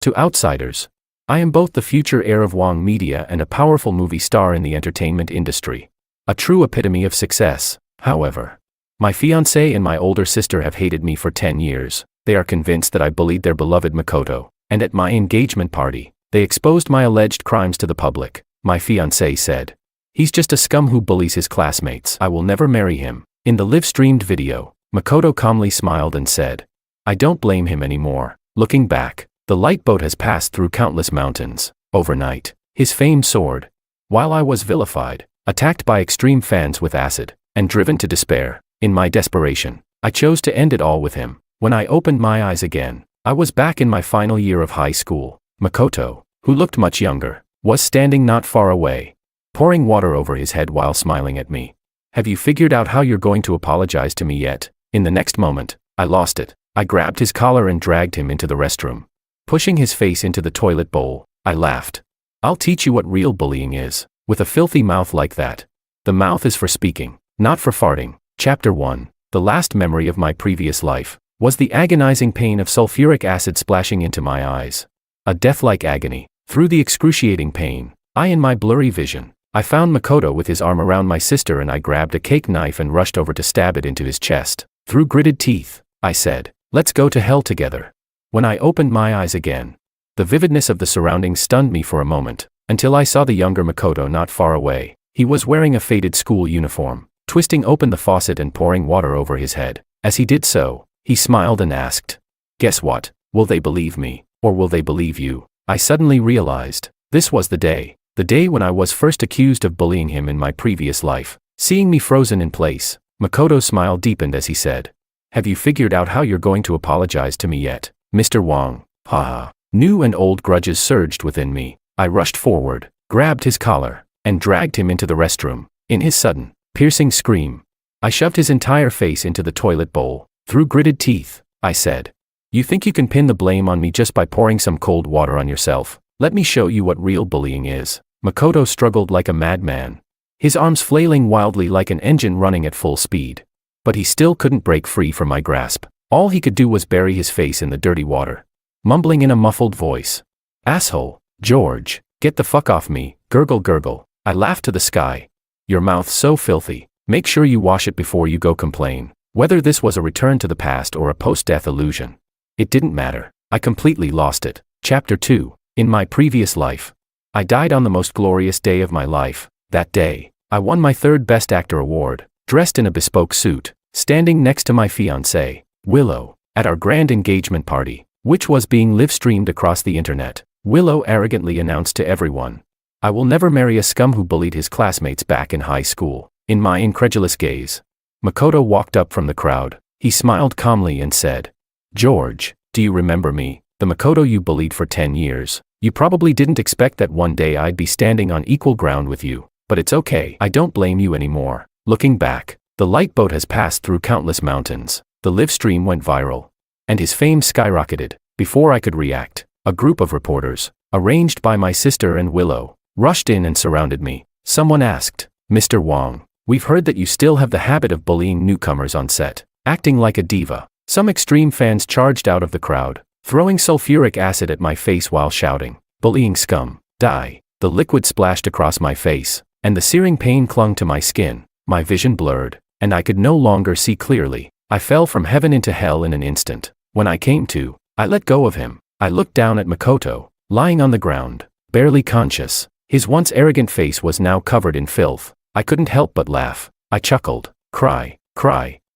To outsiders, I am both the future heir of Wong Media and a powerful movie star in the entertainment industry. A true epitome of success, however. My fiancé and my older sister have hated me for 10 years. They are convinced that I bullied their beloved Makoto, and at my engagement party, they exposed my alleged crimes to the public. My fiancé said, "He's just a scum who bullies his classmates. I will never marry him." In the live-streamed video, Makoto calmly smiled and said, "I don't blame him anymore." Looking back, the light boat has passed through countless mountains. Overnight, his fame soared. While I was vilified, attacked by extreme fans with acid, and driven to despair, in my desperation, I chose to end it all with him. When I opened my eyes again, I was back in my final year of high school. Makoto, who looked much younger, was standing not far away, pouring water over his head while smiling at me. "Have you figured out how you're going to apologize to me yet?" In the next moment, I lost it. I grabbed his collar and dragged him into the restroom. Pushing his face into the toilet bowl, I laughed. "I'll teach you what real bullying is. With a filthy mouth like that. The mouth is for speaking, not for farting." Chapter 1. The last memory of my previous life was the agonizing pain of sulfuric acid splashing into my eyes. A death-like agony. Through the excruciating pain, in my blurry vision, I found Makoto with his arm around my sister, and I grabbed a cake knife and rushed over to stab it into his chest. Through gritted teeth, I said, "Let's go to hell together." When I opened my eyes again, the vividness of the surroundings stunned me for a moment, until I saw the younger Makoto not far away. He was wearing a faded school uniform, twisting open the faucet and pouring water over his head. As he did so, he smiled and asked, "Guess what? Will they believe me, or will they believe you?" I suddenly realized, this was the day when I was first accused of bullying him in my previous life. Seeing me frozen in place, Makoto's smile deepened as he said, "Have you figured out how you're going to apologize to me yet, Mr. Wong?" Haha. New and old grudges surged within me. I rushed forward, grabbed his collar, and dragged him into the restroom. In his sudden, piercing scream, I shoved his entire face into the toilet bowl. Through gritted teeth, I said, "You think you can pin the blame on me just by pouring some cold water on yourself? Let me show you what real bullying is." Makoto struggled like a madman, his arms flailing wildly like an engine running at full speed. But he still couldn't break free from my grasp. All he could do was bury his face in the dirty water, mumbling in a muffled voice, "Asshole, George, get the fuck off me, gurgle gurgle." I laughed to the sky. "Your mouth's so filthy, make sure you wash it before you go complain." Whether this was a return to the past or a post-death illusion, it didn't matter. I completely lost it. Chapter 2. In my previous life, I died on the most glorious day of my life. That day, I won my third Best Actor award, dressed in a bespoke suit, standing next to my fiancée, Willow, at our grand engagement party, which was being live-streamed across the internet. Willow arrogantly announced to everyone, "I will never marry a scum who bullied his classmates back in high school." In my incredulous gaze, Makoto walked up from the crowd. He smiled calmly and said, "George, do you remember me, the Makoto you bullied for 10 years? You probably didn't expect that one day I'd be standing on equal ground with you, but it's okay. I don't blame you anymore." Looking back, the light boat has passed through countless mountains. The live stream went viral, and his fame skyrocketed. Before I could react, a group of reporters, arranged by my sister and Willow, rushed in and surrounded me. Someone asked, "Mr. Wong, we've heard that you still have the habit of bullying newcomers on set, acting like a diva." Some extreme fans charged out of the crowd, throwing sulfuric acid at my face while shouting, "Bullying scum, die." The liquid splashed across my face, and the searing pain clung to my skin. My vision blurred, and I could no longer see clearly. I fell from heaven into hell in an instant. When I came to, I let go of him. I looked down at Makoto, lying on the ground, barely conscious. His once arrogant face was now covered in filth. I couldn't help but laugh. I chuckled. Cry,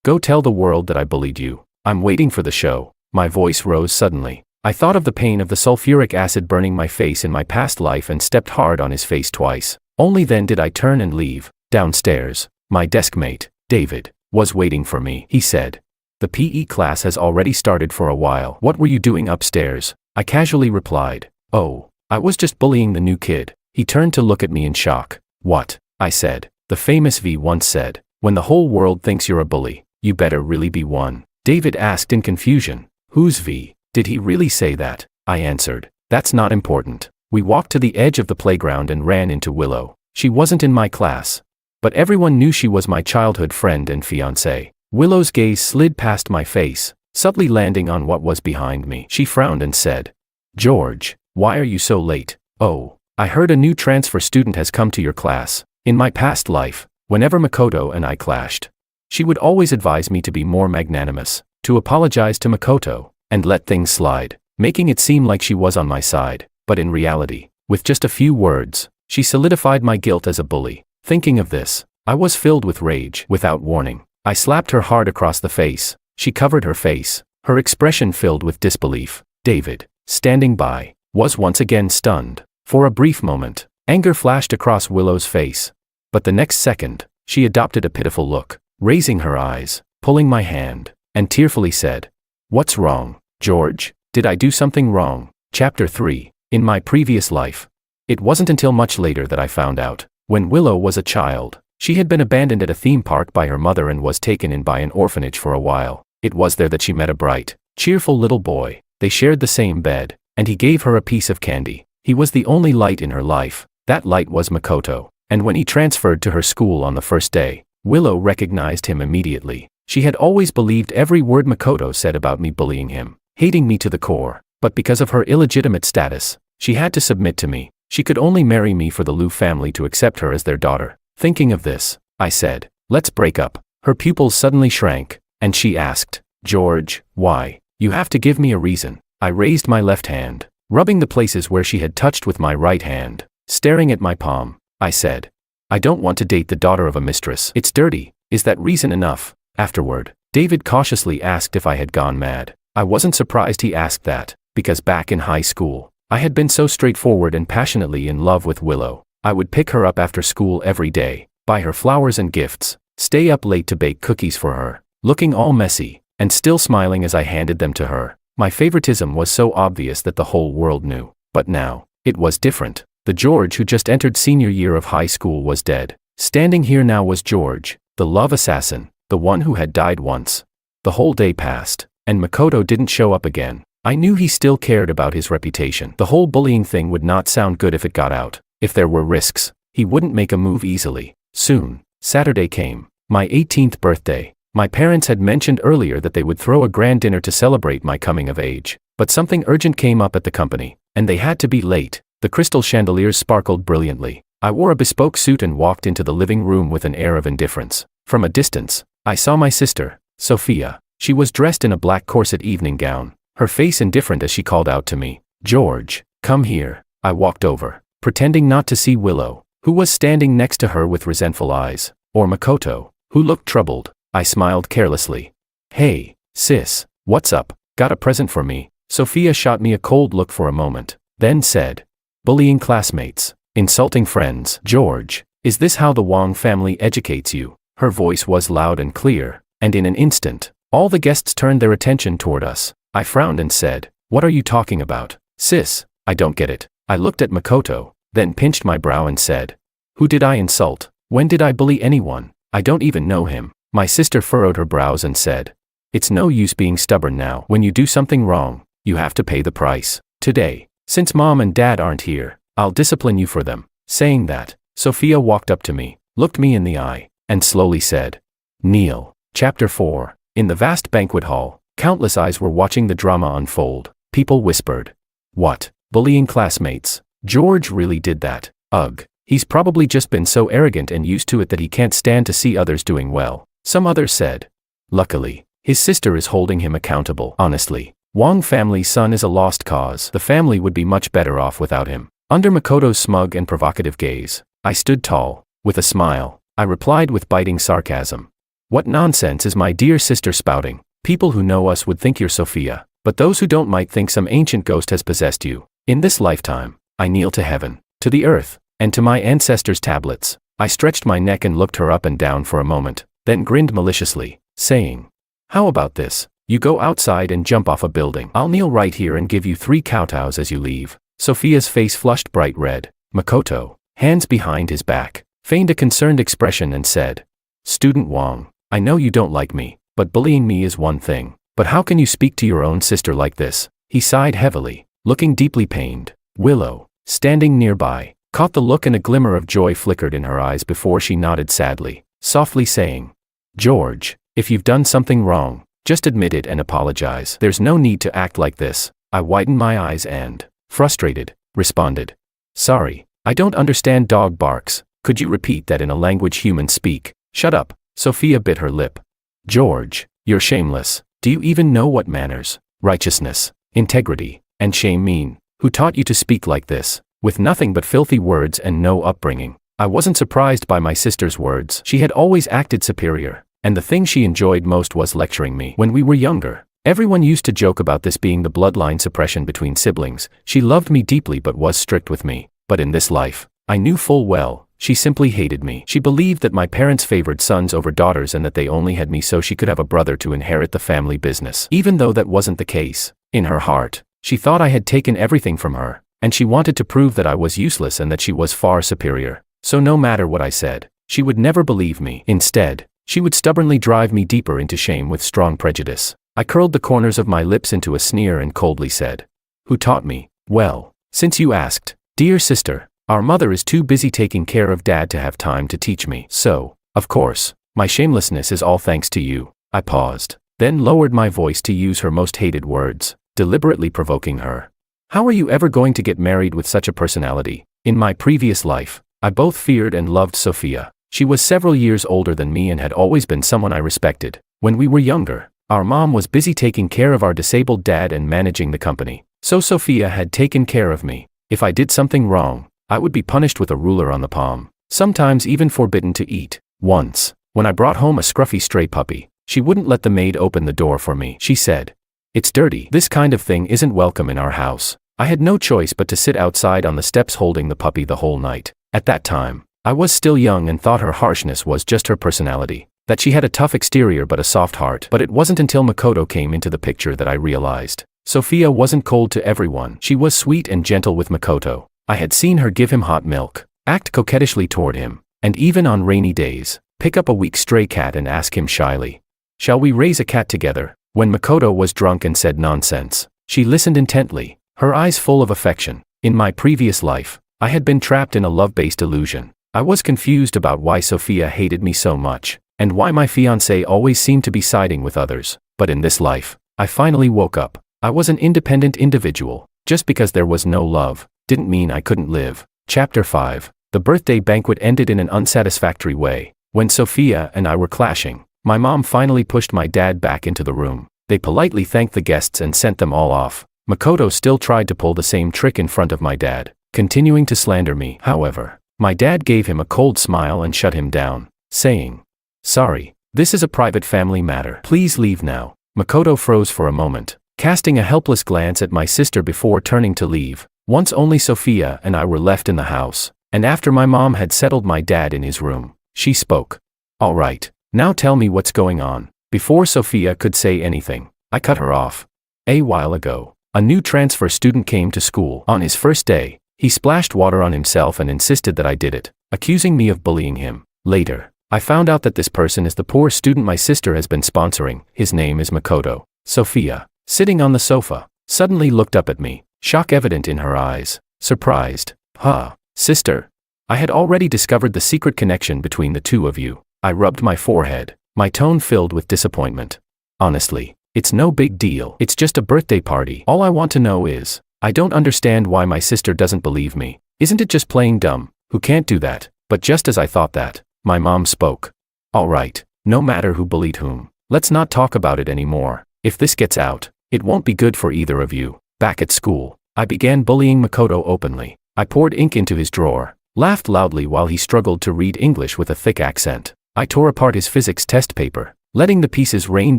go tell the world that I bullied you. I'm waiting for the show." My voice rose suddenly. I thought of the pain of the sulfuric acid burning my face in my past life and stepped hard on his face twice. Only then did I turn and leave. Downstairs, my desk mate, David, was waiting for me. He said, "The PE class has already started for a while. What were you doing upstairs?" I casually replied, "Oh, I was just bullying the new kid." He turned to look at me in shock. "What?" I said. The famous V once said, "When the whole world thinks you're a bully, you better really be one." David asked in confusion, "Who's V? Did he really say that?" I answered, "That's not important." We walked to the edge of the playground and ran into Willow. She wasn't in my class, but everyone knew she was my childhood friend and fiancée. Willow's gaze slid past my face, subtly landing on what was behind me. She frowned and said, George, why are you so late? Oh, I heard a new transfer student has come to your class. In my past life, whenever Makoto and I clashed, she would always advise me to be more magnanimous, to apologize to Makoto, and let things slide, making it seem like she was on my side, but in reality, with just a few words, she solidified my guilt as a bully. Thinking of this, I was filled with rage. Without warning, I slapped her hard across the face. She covered her face, her expression filled with disbelief. David, standing by, was once again stunned. For a brief moment, anger flashed across Willow's face. But the next second, she adopted a pitiful look, raising her eyes, pulling my hand, and tearfully said, "What's wrong, George? Did I do something wrong?" Chapter 3. In my previous life. It wasn't until much later that I found out. When Willow was a child, she had been abandoned at a theme park by her mother and was taken in by an orphanage for a while. It was there that she met a bright, cheerful little boy. They shared the same bed, and he gave her a piece of candy. He was the only light in her life. That light was Makoto. And when he transferred to her school on the first day, Willow recognized him immediately. She had always believed every word Makoto said about me bullying him, hating me to the core. But because of her illegitimate status, she had to submit to me. She could only marry me for the Liu family to accept her as their daughter. Thinking of this, I said, "Let's break up." Her pupils suddenly shrank, and she asked, "George, why? You have to give me a reason." I raised my left hand, rubbing the places where she had touched with my right hand. Staring at my palm, I said, "I don't want to date the daughter of a mistress. It's dirty. Is that reason enough?" Afterward, David cautiously asked if I had gone mad. I wasn't surprised he asked that, because back in high school, I had been so straightforward and passionately in love with Willow. I would pick her up after school every day, buy her flowers and gifts, stay up late to bake cookies for her, looking all messy, and still smiling as I handed them to her. My favoritism was so obvious that the whole world knew. But now, it was different. The George who just entered senior year of high school was dead. Standing here now was George, the love assassin, the one who had died once. The whole day passed, and Makoto didn't show up again. I knew he still cared about his reputation. The whole bullying thing would not sound good if it got out. If there were risks, he wouldn't make a move easily. Soon, Saturday came, my 18th birthday. My parents had mentioned earlier that they would throw a grand dinner to celebrate my coming of age. But something urgent came up at the company, and they had to be late. The crystal chandeliers sparkled brilliantly. I wore a bespoke suit and walked into the living room with an air of indifference. From a distance, I saw my sister, Sophia. She was dressed in a black corset evening gown, her face indifferent as she called out to me, "George, come here." I walked over, pretending not to see Willow, who was standing next to her with resentful eyes, or Makoto, who looked troubled. I smiled carelessly. "Hey, sis, what's up? Got a present for me?" Sophia shot me a cold look for a moment, then said, "Bullying classmates, insulting friends. George, is this how the Wang family educates you?" Her voice was loud and clear, and in an instant, all the guests turned their attention toward us. I frowned and said, "What are you talking about, sis? I don't get it." I looked at Makoto, then pinched my brow and said, "Who did I insult? When did I bully anyone? I don't even know him." My sister furrowed her brows and said, "It's no use being stubborn now. When you do something wrong, you have to pay the price. Today, since mom and dad aren't here, I'll discipline you for them." Saying that, Sophia walked up to me, looked me in the eye, and slowly said, "Kneel." Chapter 4. In the vast banquet hall, countless eyes were watching the drama unfold. People whispered, "What? Bullying classmates? George really did that? Ugh. He's probably just been so arrogant and used to it that he can't stand to see others doing well." Some others said, "Luckily, his sister is holding him accountable." Honestly, Wang family's son is a lost cause. The family would be much better off without him. Under Makoto's smug and provocative gaze, I stood tall. With a smile, I replied with biting sarcasm, "What nonsense is my dear sister spouting? People who know us would think you're Sophia, but those who don't might think some ancient ghost has possessed you. In this lifetime, I kneel to heaven, to the earth, and to my ancestors' tablets." I stretched my neck and looked her up and down for a moment, then grinned maliciously, saying, "How about this? You go outside and jump off a building. I'll kneel right here and give you 3 kowtows as you leave." Sophia's face flushed bright red. Makoto, hands behind his back, feigned a concerned expression and said, "Student Wang, I know you don't like me, but bullying me is one thing. But how can you speak to your own sister like this?" He sighed heavily, looking deeply pained. Willow, standing nearby, caught the look and a glimmer of joy flickered in her eyes before she nodded sadly, softly saying, "George, if you've done something wrong, just admit it and apologize. There's no need to act like this." I widened my eyes and, frustrated, responded. Sorry, I don't understand dog barks. Could you repeat that in a language humans speak? Shut up, Sophia bit her lip. George, you're shameless. Do you even know what manners, righteousness, integrity, and shame mean? Who taught you to speak like this, with nothing but filthy words and no upbringing? I wasn't surprised by my sister's words. She had always acted superior, and the thing she enjoyed most was lecturing me. When we were younger, everyone used to joke about this being the bloodline suppression between siblings. She loved me deeply but was strict with me. But in this life, I knew full well, she simply hated me. She believed that my parents favored sons over daughters and that they only had me so she could have a brother to inherit the family business. Even though that wasn't the case, in her heart, she thought I had taken everything from her, and she wanted to prove that I was useless and that she was far superior. So no matter what I said, she would never believe me. Instead, she would stubbornly drive me deeper into shame with strong prejudice. I curled the corners of my lips into a sneer and coldly said, "Who taught me?" "Well, since you asked, dear sister, our mother is too busy taking care of Dad to have time to teach me. So, of course, my shamelessness is all thanks to you." I paused, then lowered my voice to use her most hated words, deliberately provoking her. "How are you ever going to get married with such a personality?" In my previous life, I both feared and loved Sophia. She was several years older than me and had always been someone I respected. When we were younger, our mom was busy taking care of our disabled dad and managing the company. So Sophia had taken care of me. If I did something wrong, I would be punished with a ruler on the palm, sometimes even forbidden to eat. Once, when I brought home a scruffy stray puppy, she wouldn't let the maid open the door for me. She said, "It's dirty. This kind of thing isn't welcome in our house." I had no choice but to sit outside on the steps holding the puppy the whole night. At that time, I was still young and thought her harshness was just her personality, that she had a tough exterior but a soft heart. But it wasn't until Makoto came into the picture that I realized. Sophia wasn't cold to everyone. She was sweet and gentle with Makoto. I had seen her give him hot milk, act coquettishly toward him, and even on rainy days, pick up a weak stray cat and ask him shyly, "Shall we raise a cat together?" When Makoto was drunk and said nonsense, she listened intently, her eyes full of affection. In my previous life, I had been trapped in a love-based illusion. I was confused about why Sophia hated me so much, and why my fiancé always seemed to be siding with others. But in this life, I finally woke up. I was an independent individual. Just because there was no love, didn't mean I couldn't live. Chapter 5. The birthday banquet ended in an unsatisfactory way. When Sophia and I were clashing, my mom finally pushed my dad back into the room. They politely thanked the guests and sent them all off. Makoto still tried to pull the same trick in front of my dad, continuing to slander me. However, my dad gave him a cold smile and shut him down, saying, "Sorry, this is a private family matter. Please leave now." Makoto froze for a moment, casting a helpless glance at my sister before turning to leave. Once only Sophia and I were left in the house, and after my mom had settled my dad in his room, she spoke. "All right, now tell me what's going on." Before Sophia could say anything, I cut her off. A while ago, a new transfer student came to school. On his first day, he splashed water on himself and insisted that I did it, accusing me of bullying him. Later, I found out that this person is the poor student my sister has been sponsoring. His name is Makoto. Sophia, sitting on the sofa, suddenly looked up at me, shock evident in her eyes. Surprised. "Huh, sister. I had already discovered the secret connection between the two of you." I rubbed my forehead, my tone filled with disappointment. "Honestly, it's no big deal. It's just a birthday party. All I want to know is, I don't understand why my sister doesn't believe me. Isn't it just playing dumb? Who can't do that?" But just as I thought that, my mom spoke. "All right, no matter who bullied whom, let's not talk about it anymore. If this gets out, it won't be good for either of you." Back at school, I began bullying Makoto openly. I poured ink into his drawer, laughed loudly while he struggled to read English with a thick accent. I tore apart his physics test paper, letting the pieces rain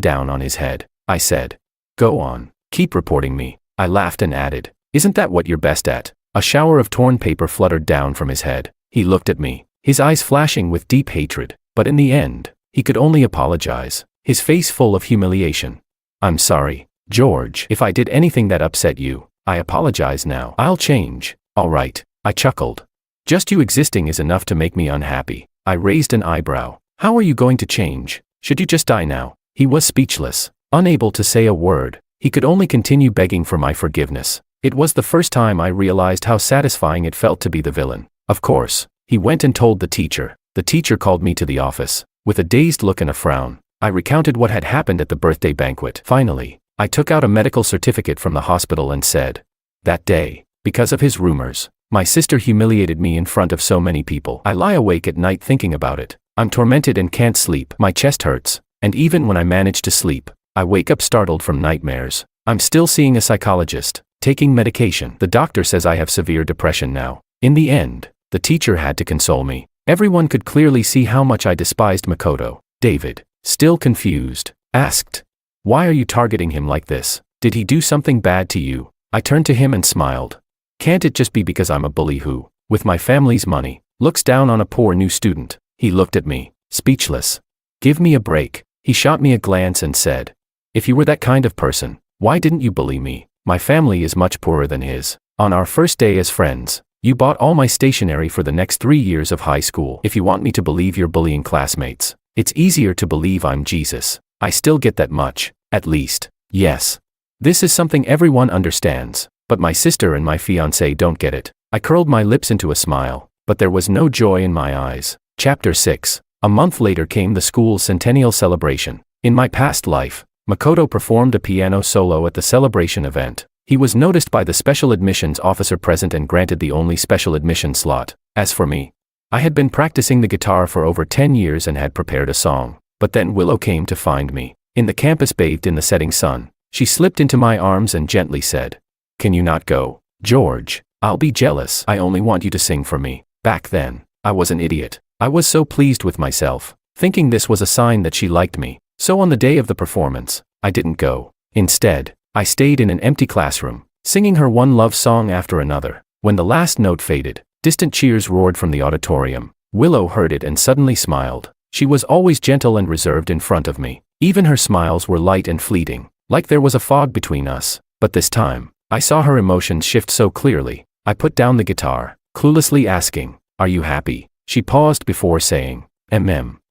down on his head. I said, "Go on, keep reporting me." I laughed and added, "Isn't that what you're best at?" A shower of torn paper fluttered down from his head. He looked at me, his eyes flashing with deep hatred, but in the end, he could only apologize, his face full of humiliation. "I'm sorry, George. If I did anything that upset you, I apologize now. I'll change." "All right," I chuckled. "Just you existing is enough to make me unhappy." I raised an eyebrow. "How are you going to change? Should you just die now?" He was speechless, unable to say a word. He could only continue begging for my forgiveness. It was the first time I realized how satisfying it felt to be the villain. Of course, he went and told the teacher. The teacher called me to the office. With a dazed look and a frown, I recounted what had happened at the birthday banquet. Finally, I took out a medical certificate from the hospital and said, "That day, because of his rumors, my sister humiliated me in front of so many people. I lie awake at night thinking about it. I'm tormented and can't sleep. My chest hurts, and even when I manage to sleep, I wake up startled from nightmares. I'm still seeing a psychologist, taking medication. The doctor says I have severe depression now." In the end, the teacher had to console me. Everyone could clearly see how much I despised Makoto. David, still confused, asked, "Why are you targeting him like this? Did he do something bad to you?" I turned to him and smiled. "Can't it just be because I'm a bully who, with my family's money, looks down on a poor new student?" He looked at me, speechless. "Give me a break." He shot me a glance and said, "If you were that kind of person, why didn't you bully me? My family is much poorer than his. On our first day as friends, you bought all my stationery for the next 3 years of high school. If you want me to believe you're bullying classmates, it's easier to believe I'm Jesus. I still get that much, at least. Yes. This is something everyone understands, but my sister and my fiancé don't get it." I curled my lips into a smile, but there was no joy in my eyes. Chapter 6. A month later came the school's centennial celebration. In my past life, Makoto performed a piano solo at the celebration event. He was noticed by the special admissions officer present and granted the only special admission slot. As for me, I had been practicing the guitar for over 10 years and had prepared a song. But then Willow came to find me. In the campus bathed in the setting sun, she slipped into my arms and gently said, "Can you not go, George? I'll be jealous. I only want you to sing for me." Back then, I was an idiot. I was so pleased with myself, thinking this was a sign that she liked me. So on the day of the performance, I didn't go. Instead, I stayed in an empty classroom, singing her one love song after another. When the last note faded, distant cheers roared from the auditorium. Willow heard it and suddenly smiled. She was always gentle and reserved in front of me. Even her smiles were light and fleeting, like there was a fog between us. But this time, I saw her emotions shift so clearly. I put down the guitar, cluelessly asking, "Are you happy?" She paused before saying,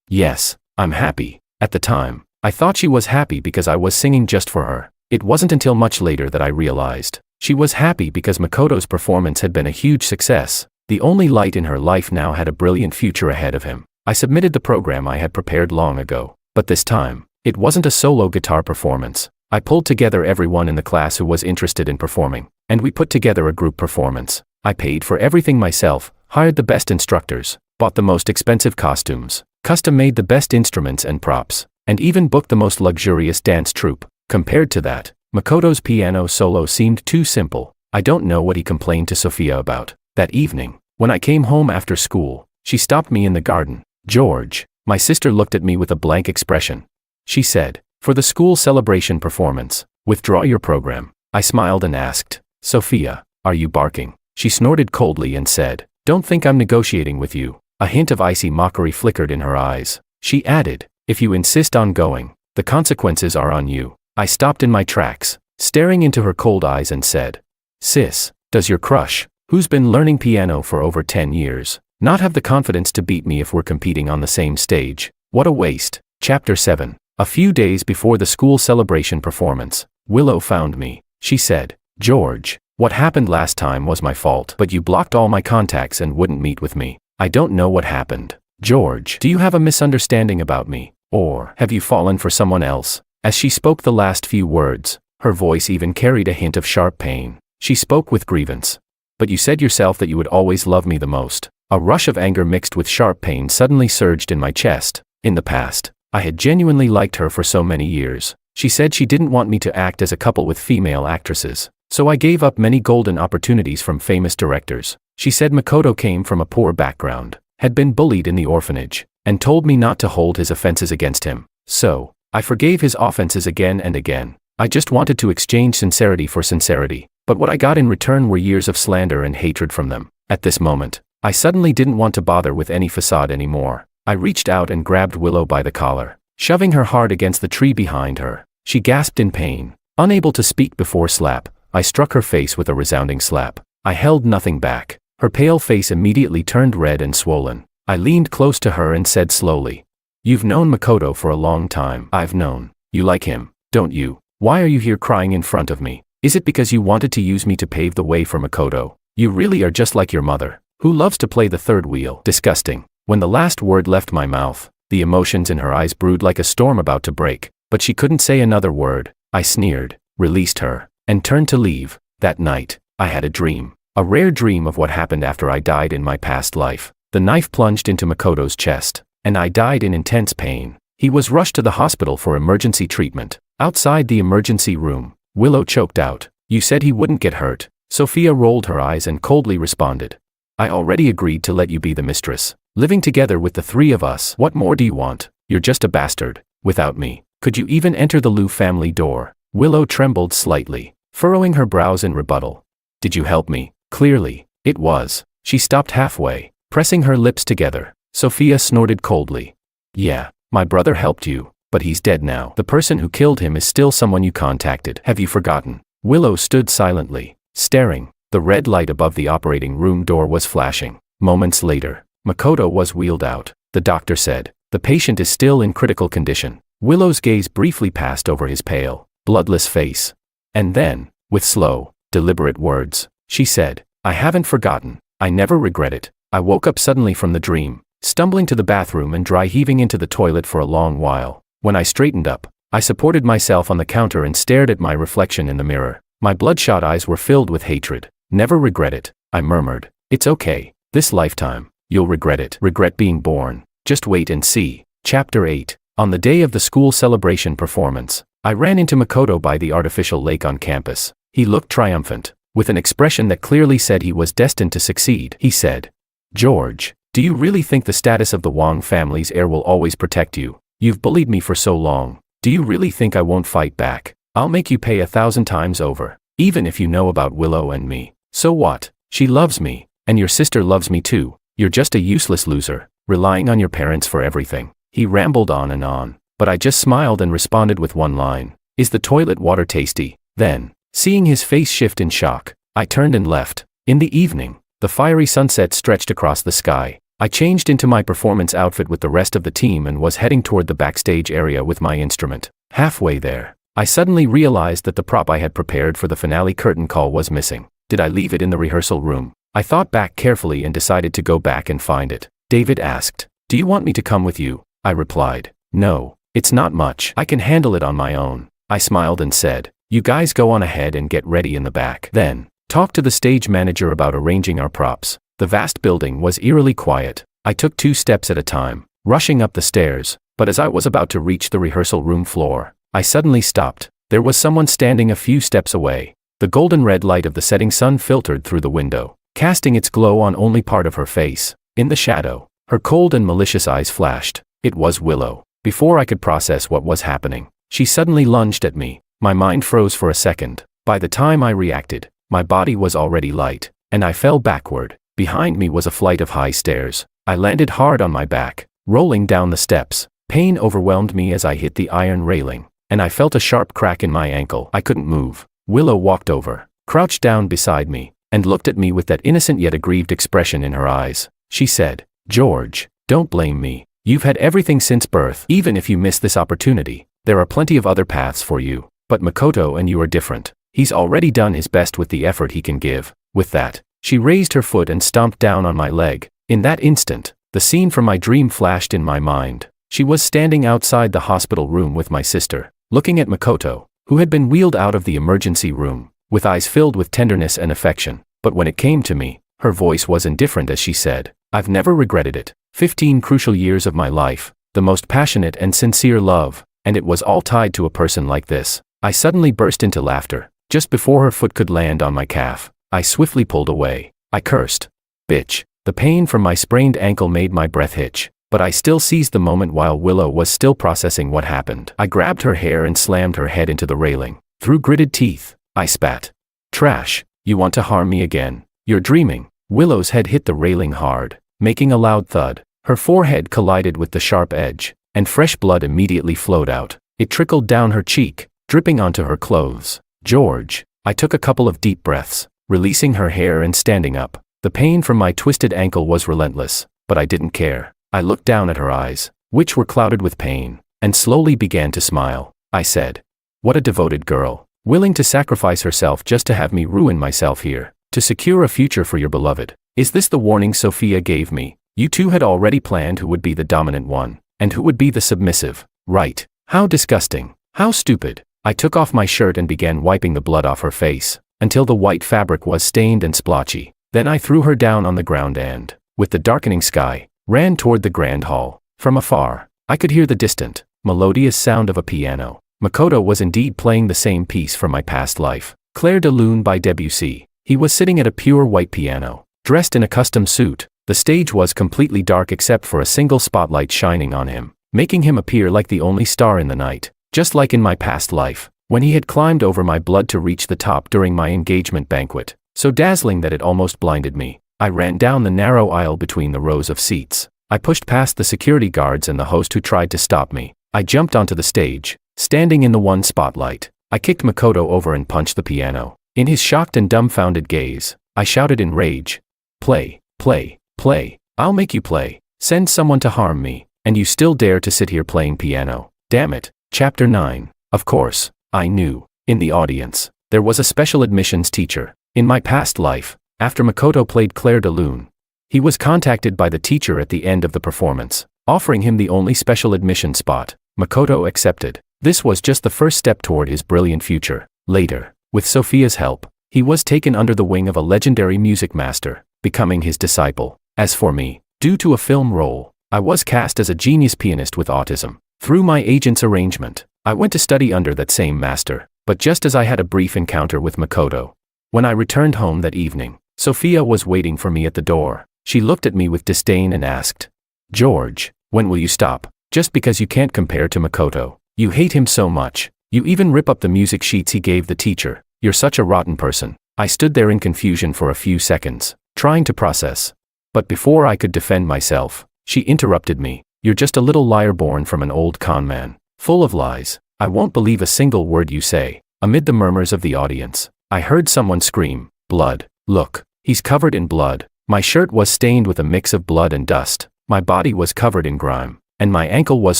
"Yes, I'm happy." At the time, I thought she was happy because I was singing just for her. It wasn't until much later that I realized she was happy because Makoto's performance had been a huge success. The only light in her life now had a brilliant future ahead of him. I submitted the program I had prepared long ago, but this time, it wasn't a solo guitar performance. I pulled together everyone in the class who was interested in performing, and we put together a group performance. I paid for everything myself, hired the best instructors, bought the most expensive costumes, custom-made the best instruments and props, and even booked the most luxurious dance troupe. Compared to that, Makoto's piano solo seemed too simple. I don't know what he complained to Sophia about. That evening, when I came home after school, she stopped me in the garden. "George." My sister looked at me with a blank expression. She said, "For the school celebration performance, withdraw your program." I smiled and asked, "Sophia, are you barking?" She snorted coldly and said, "Don't think I'm negotiating with you." A hint of icy mockery flickered in her eyes. She added, "If you insist on going, the consequences are on you." I stopped in my tracks, staring into her cold eyes and said, "Sis, does your crush, who's been learning piano for over 10 years, not have the confidence to beat me if we're competing on the same stage? What a waste." Chapter 7. A few days before the school celebration performance, Willow found me. She said, "George, what happened last time was my fault, but you blocked all my contacts and wouldn't meet with me. I don't know what happened. George, do you have a misunderstanding about me? Or have you fallen for someone else?" As she spoke the last few words, her voice even carried a hint of sharp pain. She spoke with grievance. "But you said yourself that you would always love me the most." A rush of anger mixed with sharp pain suddenly surged in my chest. In the past, I had genuinely liked her for so many years. She said she didn't want me to act as a couple with female actresses, so I gave up many golden opportunities from famous directors. She said Makoto came from a poor background, had been bullied in the orphanage, and told me not to hold his offenses against him. So, I forgave his offenses again and again. I just wanted to exchange sincerity for sincerity, but what I got in return were years of slander and hatred from them. At this moment, I suddenly didn't want to bother with any facade anymore. I reached out and grabbed Willow by the collar, shoving her hard against the tree behind her. She gasped in pain. Unable to speak before slap, I struck her face with a resounding slap. I held nothing back. Her pale face immediately turned red and swollen. I leaned close to her and said slowly, "You've known Makoto for a long time." "I've known. You like him, don't you? Why are you here crying in front of me? Is it because you wanted to use me to pave the way for Makoto? You really are just like your mother, who loves to play the third wheel." Disgusting. When the last word left my mouth, the emotions in her eyes brewed like a storm about to break, but she couldn't say another word. I sneered, released her, and turned to leave. That night, I had a dream. A rare dream of what happened after I died in my past life. The knife plunged into Makoto's chest, and I died in intense pain. He was rushed to the hospital for emergency treatment. Outside the emergency room, Willow choked out, "You said he wouldn't get hurt." Sophia rolled her eyes and coldly responded, "I already agreed to let you be the mistress. Living together with the three of us, what more do you want? You're just a bastard. Without me, could you even enter the Liu family door?" Willow trembled slightly, furrowing her brows in rebuttal. "Did you help me?" Clearly, it was. She stopped halfway, pressing her lips together. Sophia snorted coldly. "Yeah, my brother helped you, but he's dead now. The person who killed him is still someone you contacted. Have you forgotten?" Willow stood silently, staring. The red light above the operating room door was flashing. Moments later, Makoto was wheeled out. The doctor said, "The patient is still in critical condition." Willow's gaze briefly passed over his pale, bloodless face. And then, with slow, deliberate words, she said, "I haven't forgotten. I never regret it." I woke up suddenly from the dream, stumbling to the bathroom and dry heaving into the toilet for a long while. When I straightened up, I supported myself on the counter and stared at my reflection in the mirror. My bloodshot eyes were filled with hatred. "Never regret it," I murmured. "It's okay. This lifetime, you'll regret it. Regret being born. Just wait and see." Chapter 8. On the day of the school celebration performance, I ran into Makoto by the artificial lake on campus. He looked triumphant, with an expression that clearly said he was destined to succeed. He said, "George, do you really think the status of the Wang family's heir will always protect you? You've bullied me for so long. Do you really think I won't fight back? I'll make you pay 1,000 times over, even if you know about Willow and me. So what? She loves me, and your sister loves me too. You're just a useless loser, relying on your parents for everything." He rambled on, but I just smiled and responded with one line, "Is the toilet water tasty?" Then, seeing his face shift in shock, I turned and left. In the evening, the fiery sunset stretched across the sky. I changed into my performance outfit with the rest of the team and was heading toward the backstage area with my instrument. Halfway there, I suddenly realized that the prop I had prepared for the finale curtain call was missing. Did I leave it in the rehearsal room? I thought back carefully and decided to go back and find it. David asked, "Do you want me to come with you?" I replied, "No, it's not much. I can handle it on my own." I smiled and said, "You guys go on ahead and get ready in the back. Then, talk to the stage manager about arranging our props." The vast building was eerily quiet. I took 2 steps at a time, rushing up the stairs, but as I was about to reach the rehearsal room floor, I suddenly stopped. There was someone standing a few steps away. The golden red light of the setting sun filtered through the window, casting its glow on only part of her face. In the shadow, her cold and malicious eyes flashed. It was Willow. Before I could process what was happening, she suddenly lunged at me. My mind froze for a second. By the time I reacted, my body was already light, and I fell backward. Behind me was a flight of high stairs. I landed hard on my back, rolling down the steps. Pain overwhelmed me as I hit the iron railing, and I felt a sharp crack in my ankle. I couldn't move. Willow walked over, crouched down beside me, and looked at me with that innocent yet aggrieved expression in her eyes. She said, "George, don't blame me. You've had everything since birth. Even if you miss this opportunity, there are plenty of other paths for you. But Makoto and you are different. He's already done his best with the effort he can give." With that, she raised her foot and stomped down on my leg. In that instant, the scene from my dream flashed in my mind. She was standing outside the hospital room with my sister, looking at Makoto, who had been wheeled out of the emergency room, with eyes filled with tenderness and affection. But when it came to me, her voice was indifferent as she said, "I've never regretted it. 15 crucial years of my life, the most passionate and sincere love, and it was all tied to a person like this." I suddenly burst into laughter. Just before her foot could land on my calf, I swiftly pulled away. I cursed, "Bitch." The pain from my sprained ankle made my breath hitch, but I still seized the moment while Willow was still processing what happened. I grabbed her hair and slammed her head into the railing. Through gritted teeth, I spat, "Trash, you want to harm me again? You're dreaming." Willow's head hit the railing hard, making a loud thud. Her forehead collided with the sharp edge, and fresh blood immediately flowed out. It trickled down her cheek, dripping onto her clothes. "George." I took a couple of deep breaths, releasing her hair and standing up. The pain from my twisted ankle was relentless, but I didn't care. I looked down at her eyes, which were clouded with pain, and slowly began to smile. I said, "What a devoted girl, willing to sacrifice herself just to have me ruin myself here, to secure a future for your beloved. Is this the warning Sophia gave me? You two had already planned who would be the dominant one, and who would be the submissive, right? How disgusting, how stupid." I took off my shirt and began wiping the blood off her face, until the white fabric was stained and splotchy. Then I threw her down on the ground and, with the darkening sky, ran toward the grand hall. From afar, I could hear the distant, melodious sound of a piano. Makoto was indeed playing the same piece from my past life, Clair de Lune by Debussy. He was sitting at a pure white piano, dressed in a custom suit. The stage was completely dark except for a single spotlight shining on him, making him appear like the only star in the night, just like in my past life, when he had climbed over my blood to reach the top during my engagement banquet, so dazzling that it almost blinded me. I ran down the narrow aisle between the rows of seats. I pushed past the security guards and the host who tried to stop me. I jumped onto the stage, standing in the one spotlight. I kicked Makoto over and punched the piano. In his shocked and dumbfounded gaze, I shouted in rage, "Play, play, play. I'll make you play. Send someone to harm me, and you still dare to sit here playing piano. Damn it." Chapter 9. Of course, I knew. In the audience, there was a special admissions teacher. In my past life, after Makoto played Clair de Lune, he was contacted by the teacher at the end of the performance, offering him the only special admission spot. Makoto accepted. This was just the first step toward his brilliant future. Later, with Sophia's help, he was taken under the wing of a legendary music master, becoming his disciple. As for me, due to a film role, I was cast as a genius pianist with autism. Through my agent's arrangement, I went to study under that same master, but just as I had a brief encounter with Makoto. When I returned home that evening, Sophia was waiting for me at the door. She looked at me with disdain and asked, "George, when will you stop? Just because you can't compare to Makoto. You hate him so much. You even rip up the music sheets he gave the teacher. You're such a rotten person." I stood there in confusion for a few seconds, trying to process. But before I could defend myself, she interrupted me. "You're just a little liar born from an old con man. Full of lies. I won't believe a single word you say." Amid the murmurs of the audience, I heard someone scream, "Blood. Look, he's covered in blood." My shirt was stained with a mix of blood and dust. My body was covered in grime, and my ankle was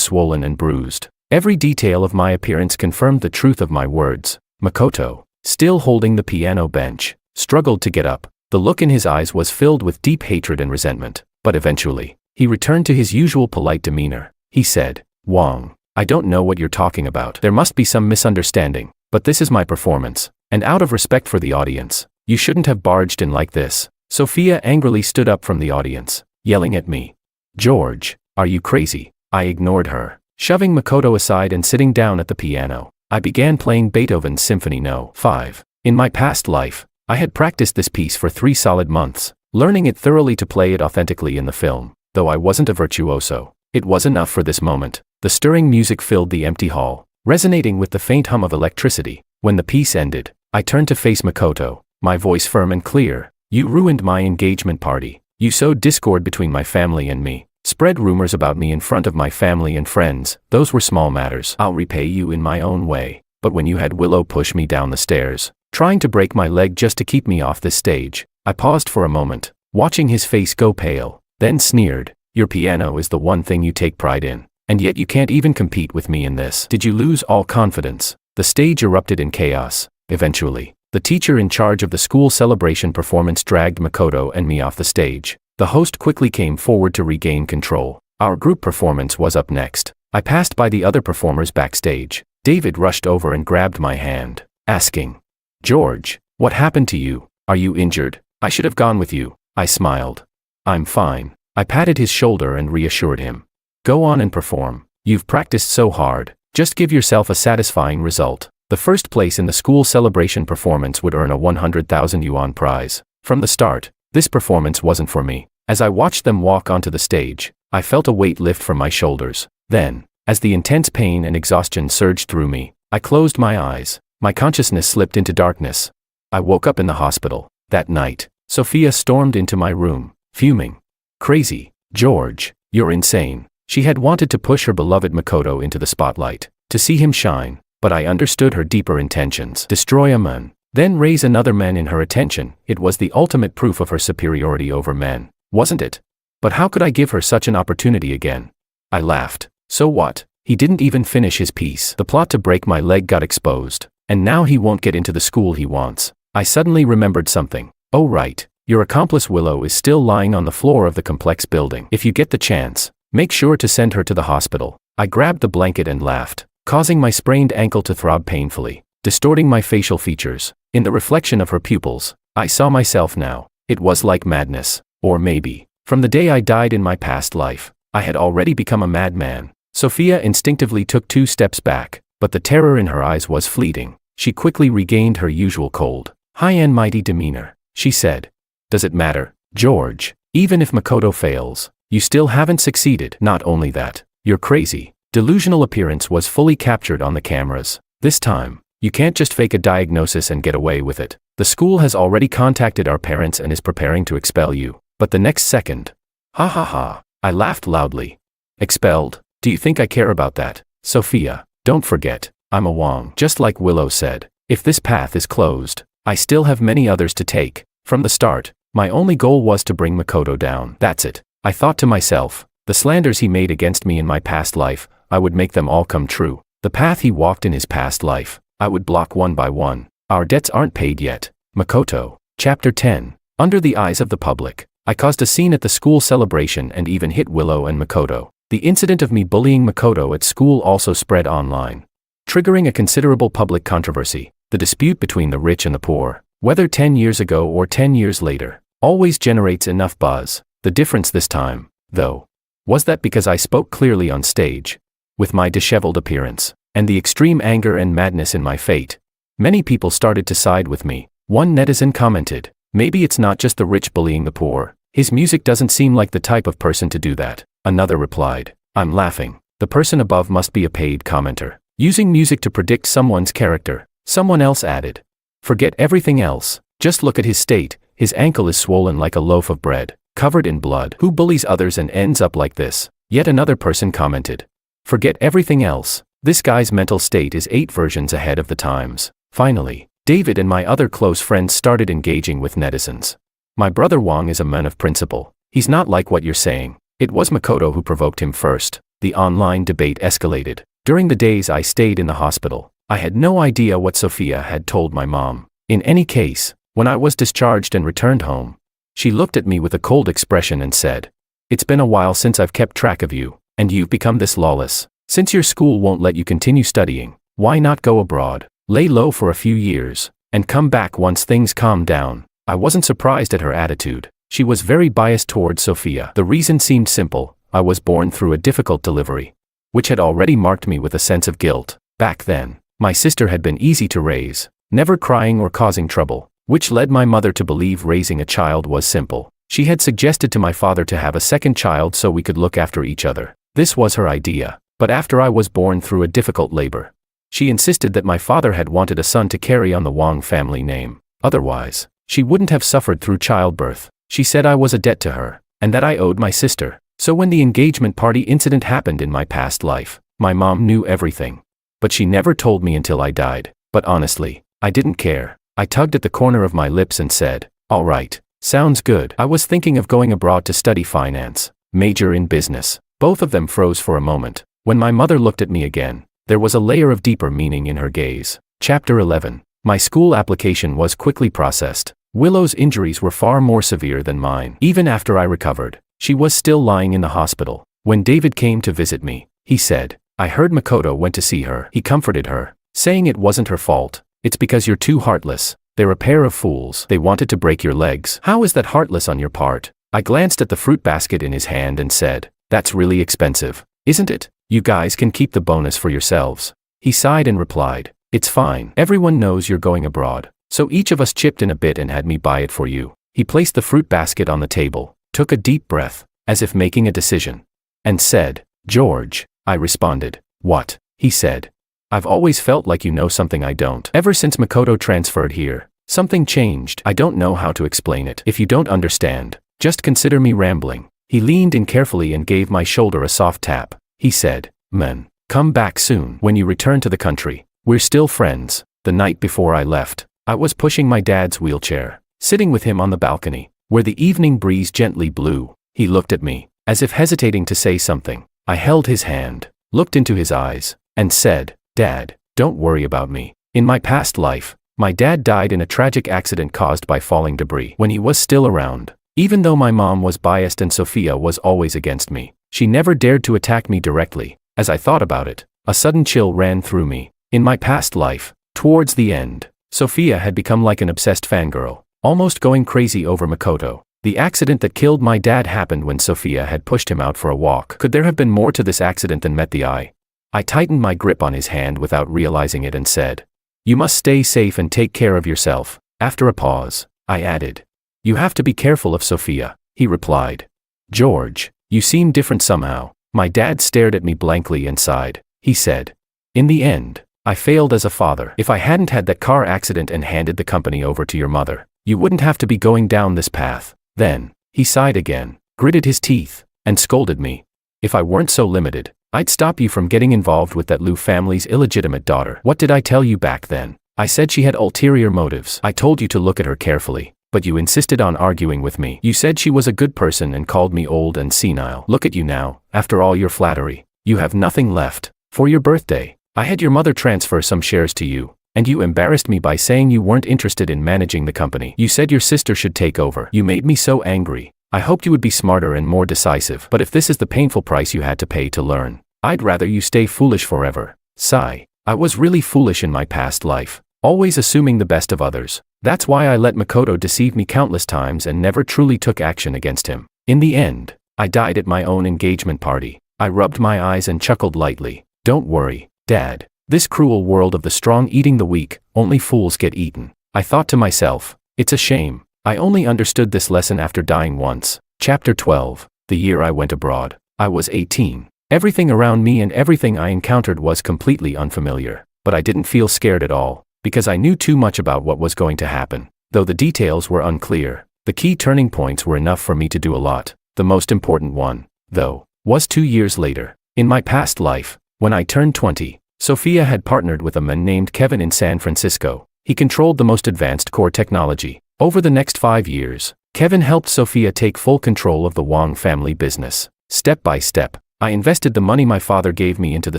swollen and bruised. Every detail of my appearance confirmed the truth of my words. Makoto, still holding the piano bench, struggled to get up. The look in his eyes was filled with deep hatred and resentment, but eventually, he returned to his usual polite demeanor. He said, "Wong, I don't know what you're talking about. There must be some misunderstanding, but this is my performance, and out of respect for the audience, you shouldn't have barged in like this." Sophia angrily stood up from the audience, yelling at me, "George, are you crazy?" I ignored her, shoving Makoto aside and sitting down at the piano. I began playing Beethoven's Symphony No. 5. In my past life, I had practiced this piece for 3 solid months, learning it thoroughly to play it authentically in the film. Though I wasn't a virtuoso, it was enough for this moment. The stirring music filled the empty hall, resonating with the faint hum of electricity. When the piece ended, I turned to face Makoto, my voice firm and clear. "You ruined my engagement party. You sowed discord between my family and me, spread rumors about me in front of my family and friends. Those were small matters. I'll repay you in my own way. But when you had Willow push me down the stairs, trying to break my leg just to keep me off this stage," I paused for a moment, watching his face go pale, then sneered, "Your piano is the one thing you take pride in, and yet you can't even compete with me in this. Did you lose all confidence?" The stage erupted in chaos. Eventually, the teacher in charge of the school celebration performance dragged Makoto and me off the stage. The host quickly came forward to regain control. Our group performance was up next. I passed by the other performers backstage. David rushed over and grabbed my hand, asking, "George, what happened to you? Are you injured? I should have gone with you." I smiled. "I'm fine." I patted his shoulder and reassured him. "Go on and perform. You've practiced so hard. Just give yourself a satisfying result." The first place in the school celebration performance would earn a 100,000 yuan prize. From the start, this performance wasn't for me. As I watched them walk onto the stage, I felt a weight lift from my shoulders. Then, as the intense pain and exhaustion surged through me, I closed my eyes. My consciousness slipped into darkness. I woke up in the hospital. That night, Sophia stormed into my room, fuming. "Crazy, George, you're insane." She had wanted to push her beloved Makoto into the spotlight, to see him shine. But I understood her deeper intentions. Destroy a man, then raise another man in her attention. It was the ultimate proof of her superiority over men, wasn't it? But how could I give her such an opportunity again? I laughed. So what? He didn't even finish his piece. The plot to break my leg got exposed, and now he won't get into the school he wants. I suddenly remembered something. Oh right, your accomplice Willow is still lying on the floor of the complex building. If you get the chance, make sure to send her to the hospital. I grabbed the blanket and laughed. causing my sprained ankle to throb painfully, distorting my facial features. In the reflection of her pupils, I saw myself now. It was like madness. Or maybe, from the day I died in my past life, I had already become a madman. Sophia instinctively took 2 steps back, but the terror in her eyes was fleeting. She quickly regained her usual cold, high and mighty demeanor. She said, "Does it matter, George? Even if Makoto fails, you still haven't succeeded. Not only that, your crazy, delusional appearance was fully captured on the cameras. This time, you can't just fake a diagnosis and get away with it. The school has already contacted our parents and is preparing to expel you." But the next second, ha ha ha, I laughed loudly. "Expelled? Do you think I care about that? Sophia, don't forget, I'm a Wong." Just like Willow said, if this path is closed, I still have many others to take. From the start, my only goal was to bring Makoto down. That's it. I thought to myself, the slanders he made against me in my past life, I would make them all come true. The path he walked in his past life, I would block one by one. Our debts aren't paid yet. Makoto. Chapter 10. Under the eyes of the public, I caused a scene at the school celebration and even hit Willow and Makoto. The incident of me bullying Makoto at school also spread online, triggering a considerable public controversy. The dispute between the rich and the poor, whether 10 years ago or 10 years later, always generates enough buzz. The difference this time, though, was that because I spoke clearly on stage, with my disheveled appearance, and the extreme anger and madness in my fate, many people started to side with me. One netizen commented, "Maybe it's not just the rich bullying the poor. His music doesn't seem like the type of person to do that." Another replied, "I'm laughing. The person above must be a paid commenter, using music to predict someone's character." Someone else added, "Forget everything else. Just look at his state. His ankle is swollen like a loaf of bread, covered in blood. Who bullies others and ends up like this?" Yet another person commented, "Forget everything else. This guy's mental state is 8 versions ahead of the times." Finally, David and my other close friends started engaging with netizens. "My brother Wong is a man of principle. He's not like what you're saying. It was Makoto who provoked him first." The online debate escalated. During the days I stayed in the hospital, I had no idea what Sophia had told my mom. In any case, when I was discharged and returned home, she looked at me with a cold expression and said, "It's been a while since I've kept track of you, and you've become this lawless. Since your school won't let you continue studying, why not go abroad, lay low for a few years, and come back once things calm down?" I wasn't surprised at her attitude. She was very biased towards Sophia. The reason seemed simple: I was born through a difficult delivery, which had already marked me with a sense of guilt. Back then, my sister had been easy to raise, never crying or causing trouble, which led my mother to believe raising a child was simple. She had suggested to my father to have a second child so we could look after each other. This was her idea. But after I was born through a difficult labor, she insisted that my father had wanted a son to carry on the Wong family name. Otherwise, she wouldn't have suffered through childbirth. She said I was a debt to her, and that I owed my sister. So when the engagement party incident happened in my past life, my mom knew everything. But she never told me until I died. But honestly, I didn't care. I tugged at the corner of my lips and said, "All right, sounds good." I was thinking of going abroad to study finance, major in business. Both of them froze for a moment. When my mother looked at me again, there was a layer of deeper meaning in her gaze. Chapter 11. My school application was quickly processed. Willow's injuries were far more severe than mine. Even after I recovered, she was still lying in the hospital. When David came to visit me, he said, "I heard Makoto went to see her." He comforted her, saying it wasn't her fault. "It's because you're too heartless. They're a pair of fools. They wanted to break your legs." "How is that heartless on your part?" I glanced at the fruit basket in his hand and said, "That's really expensive, isn't it? You guys can keep the bonus for yourselves." He sighed and replied, "It's fine. Everyone knows you're going abroad, so each of us chipped in a bit and had me buy it for you." He placed the fruit basket on the table, took a deep breath, as if making a decision, and said, "George." I responded, "What?" He said, "I've always felt like you know something I don't. Ever since Makoto transferred here, something changed. I don't know how to explain it. If you don't understand, just consider me rambling." He leaned in carefully and gave my shoulder a soft tap. He said, "Man, come back soon. When you return to the country, we're still friends." The night before I left, I was pushing my dad's wheelchair, sitting with him on the balcony, where the evening breeze gently blew. He looked at me, as if hesitating to say something. I held his hand, looked into his eyes, and said, "Dad, don't worry about me. In my past life, my dad died in a tragic accident caused by falling debris when he was still around. Even though my mom was biased and Sophia was always against me, she never dared to attack me directly. As I thought about it, A sudden chill ran through me. In my past life, towards the end, Sophia had become like an obsessed fangirl, almost going crazy over Makoto. The accident that killed my dad happened when Sophia had pushed him out for a walk. Could there have been more to this accident than met the eye? I tightened my grip on his hand without realizing it and said, "You must stay safe and take care of yourself." After a pause, I added, "You have to be careful of Sophia," he replied. "George, you seem different somehow." My dad stared at me blankly and sighed. He said, "In the end, I failed as a father. If I hadn't had that car accident and handed the company over to your mother, you wouldn't have to be going down this path." Then, he sighed again, gritted his teeth, and scolded me. "If I weren't so limited, I'd stop you from getting involved with that Liu family's illegitimate daughter." What did I tell you back then? I said she had ulterior motives. I told you to look at her carefully, but you insisted on arguing with me. You said she was a good person and called me old and senile. Look at you now, after all your flattery. You have nothing left. For your birthday, I had your mother transfer some shares to you, and you embarrassed me by saying you weren't interested in managing the company. You said your sister should take over. You made me so angry. I hoped you would be smarter and more decisive. But if this is the painful price you had to pay to learn, I'd rather you stay foolish forever. Sigh. I was really foolish in my past life, always assuming the best of others. That's why I let Makoto deceive me countless times and never truly took action against him. In the end, I died at my own engagement party. I rubbed my eyes and chuckled lightly. Don't worry, Dad. This cruel world of the strong eating the weak, only fools get eaten. I thought to myself, it's a shame. I only understood this lesson after dying once. Chapter 12. The year I went abroad. I was 18. Everything around me and everything I encountered was completely unfamiliar. But I didn't feel scared at all, because I knew too much about what was going to happen. Though the details were unclear, the key turning points were enough for me to do a lot. The most important one, though, was 2 years later. In my past life, when I turned 20, Sophia had partnered with a man named Kevin in San Francisco. He controlled the most advanced core technology. Over the next 5 years, Kevin helped Sophia take full control of the Wang family business. Step by step, I invested the money my father gave me into the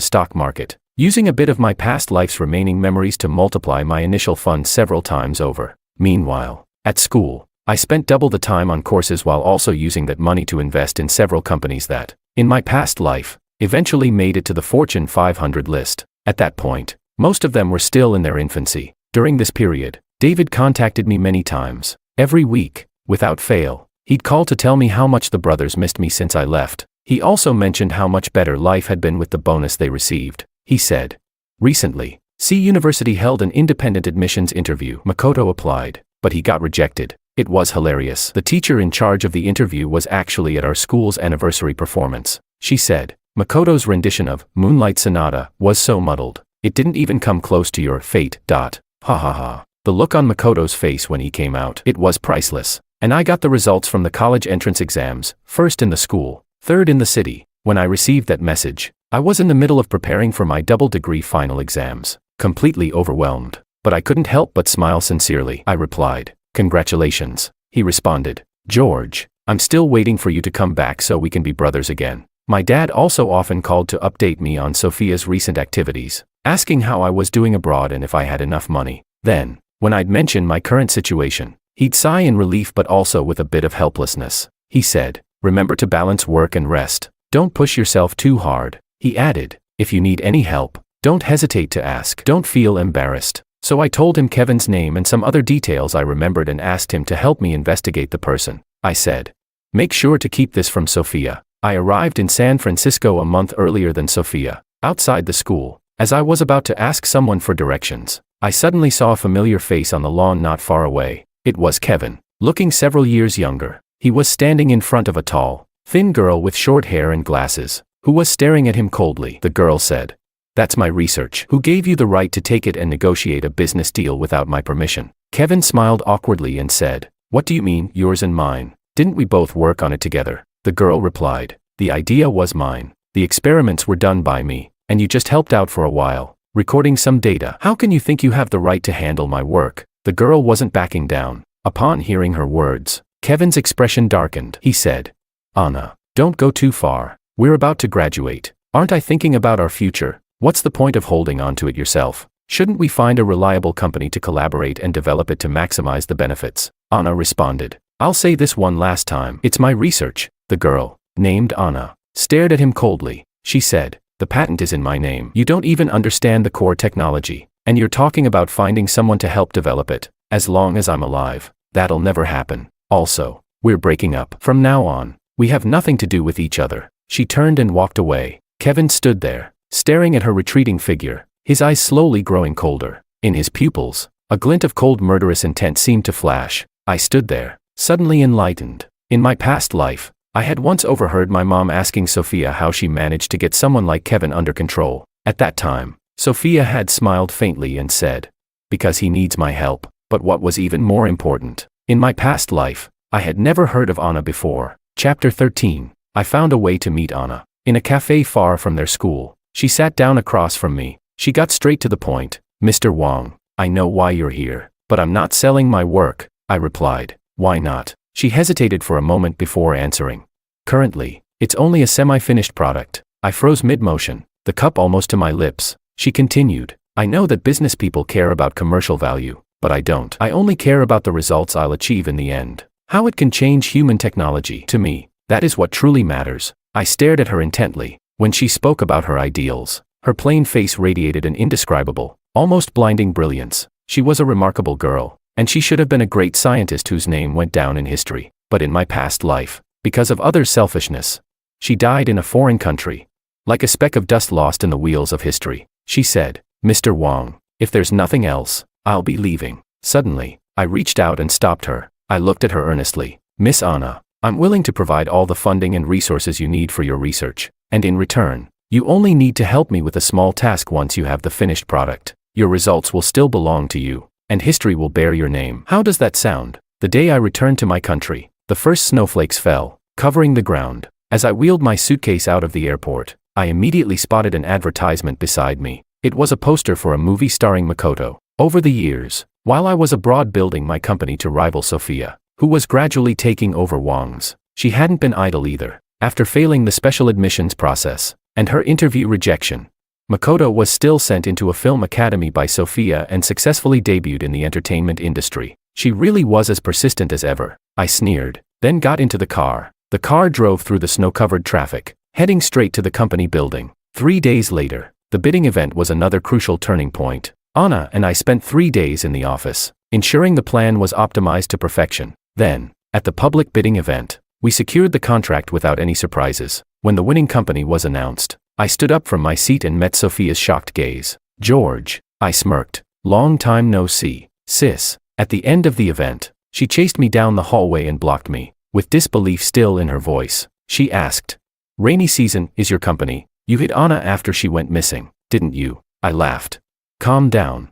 stock market, using a bit of my past life's remaining memories to multiply my initial funds several times over. Meanwhile, at school, I spent double the time on courses while also using that money to invest in several companies that, in my past life, eventually made it to the Fortune 500 list. At that point, most of them were still in their infancy. During this period, David contacted me many times. Every week, without fail, he'd call to tell me how much the brothers missed me since I left. He also mentioned how much better life had been with the bonus they received. He said, "Recently, C University held an independent admissions interview. Makoto applied, but he got rejected. It was hilarious. The teacher in charge of the interview was actually at our school's anniversary performance. She said, Makoto's rendition of Moonlight Sonata was so muddled, it didn't even come close to your fate. Ha ha ha. The look on Makoto's face when he came out, it was priceless. And I got the results from the college entrance exams, first in the school, third in the city. When I received that message, I was in the middle of preparing for my double degree final exams, completely overwhelmed. But I couldn't help but smile sincerely. I replied, "Congratulations." He responded, "George, I'm still waiting for you to come back so we can be brothers again." My dad also often called to update me on Sophia's recent activities, asking how I was doing abroad and if I had enough money. Then, when I'd mention my current situation, he'd sigh in relief but also with a bit of helplessness. He said, "Remember to balance work and rest. Don't push yourself too hard." He added, "If you need any help, don't hesitate to ask. Don't feel embarrassed." So I told him Kevin's name and some other details I remembered and asked him to help me investigate the person. I said, "Make sure to keep this from Sophia." I arrived in San Francisco a month earlier than Sophia. Outside the school, as I was about to ask someone for directions, I suddenly saw a familiar face on the lawn not far away. It was Kevin, looking several years younger. He was standing in front of a tall, thin girl with short hair and glasses, who was staring at him coldly. The girl said, "That's my research. Who gave you the right to take it and negotiate a business deal without my permission?" Kevin smiled awkwardly and said, "What do you mean, yours and mine? Didn't we both work on it together?" The girl replied, "The idea was mine. The experiments were done by me, and you just helped out for a while, recording some data. How can you think you have the right to handle my work?" The girl wasn't backing down. Upon hearing her words, Kevin's expression darkened. He said, "Anna, don't go too far. We're about to graduate. Aren't I thinking about our future? What's the point of holding on to it yourself? Shouldn't we find a reliable company to collaborate and develop it to maximize the benefits?" Anna responded, "I'll say this one last time. It's my research." The girl, named Anna, stared at him coldly. She said, The patent is in my name. You don't even understand the core technology. And you're talking about finding someone to help develop it. As long as I'm alive, that'll never happen. Also, we're breaking up. From now on, we have nothing to do with each other. She turned and walked away. Kevin stood there, staring at her retreating figure, his eyes slowly growing colder. In his pupils, a glint of cold murderous intent seemed to flash. I stood there, suddenly enlightened. In my past life, I had once overheard my mom asking Sophia how she managed to get someone like Kevin under control. At that time, Sophia had smiled faintly and said, "Because he needs my help." But what was even more important, in my past life, I had never heard of Anna before. Chapter 13. I found a way to meet Anna. In a cafe far from their school, she sat down across from me. She got straight to the point. "Mr. Wong, I know why you're here, but I'm not selling my work," I replied. "Why not?" She hesitated for a moment before answering. "Currently, it's only a semi-finished product." I froze mid-motion, the cup almost to my lips. She continued, "I know that business people care about commercial value, but I don't. I only care about the results I'll achieve in the end. How it can change human technology. To me, that is what truly matters." I stared at her intently. When she spoke about her ideals, her plain face radiated an indescribable, almost blinding brilliance. She was a remarkable girl, and she should have been a great scientist whose name went down in history. But in my past life, because of others' selfishness, she died in a foreign country. Like a speck of dust lost in the wheels of history. She said, "Mr. Wong, if there's nothing else, I'll be leaving." Suddenly, I reached out and stopped her. I looked at her earnestly. "Miss Anna, I'm willing to provide all the funding and resources you need for your research, and in return, you only need to help me with a small task. Once you have the finished product, your results will still belong to you, and history will bear your name. How does that sound?" The day I returned to my country, the first snowflakes fell, covering the ground. As I wheeled my suitcase out of the airport, I immediately spotted an advertisement beside me. It was a poster for a movie starring Makoto. Over the years, while I was abroad building my company to rival Sophia, who was gradually taking over Wong's, she hadn't been idle either. After failing the special admissions process, and her interview rejection, Makoto was still sent into a film academy by Sophia and successfully debuted in the entertainment industry. She really was as persistent as ever. I sneered, then got into the car. The car drove through the snow-covered traffic, heading straight to the company building. 3 days later, the bidding event was another crucial turning point. Anna and I spent 3 days in the office, ensuring the plan was optimized to perfection. Then, at the public bidding event, we secured the contract without any surprises. When the winning company was announced, I stood up from my seat and met Sophia's shocked gaze. "George," I smirked. "Long time no see, sis." At the end of the event, she chased me down the hallway and blocked me. With disbelief still in her voice, she asked, "Rainy season is your company. You hit Anna after she went missing, didn't you?" I laughed. Calm down,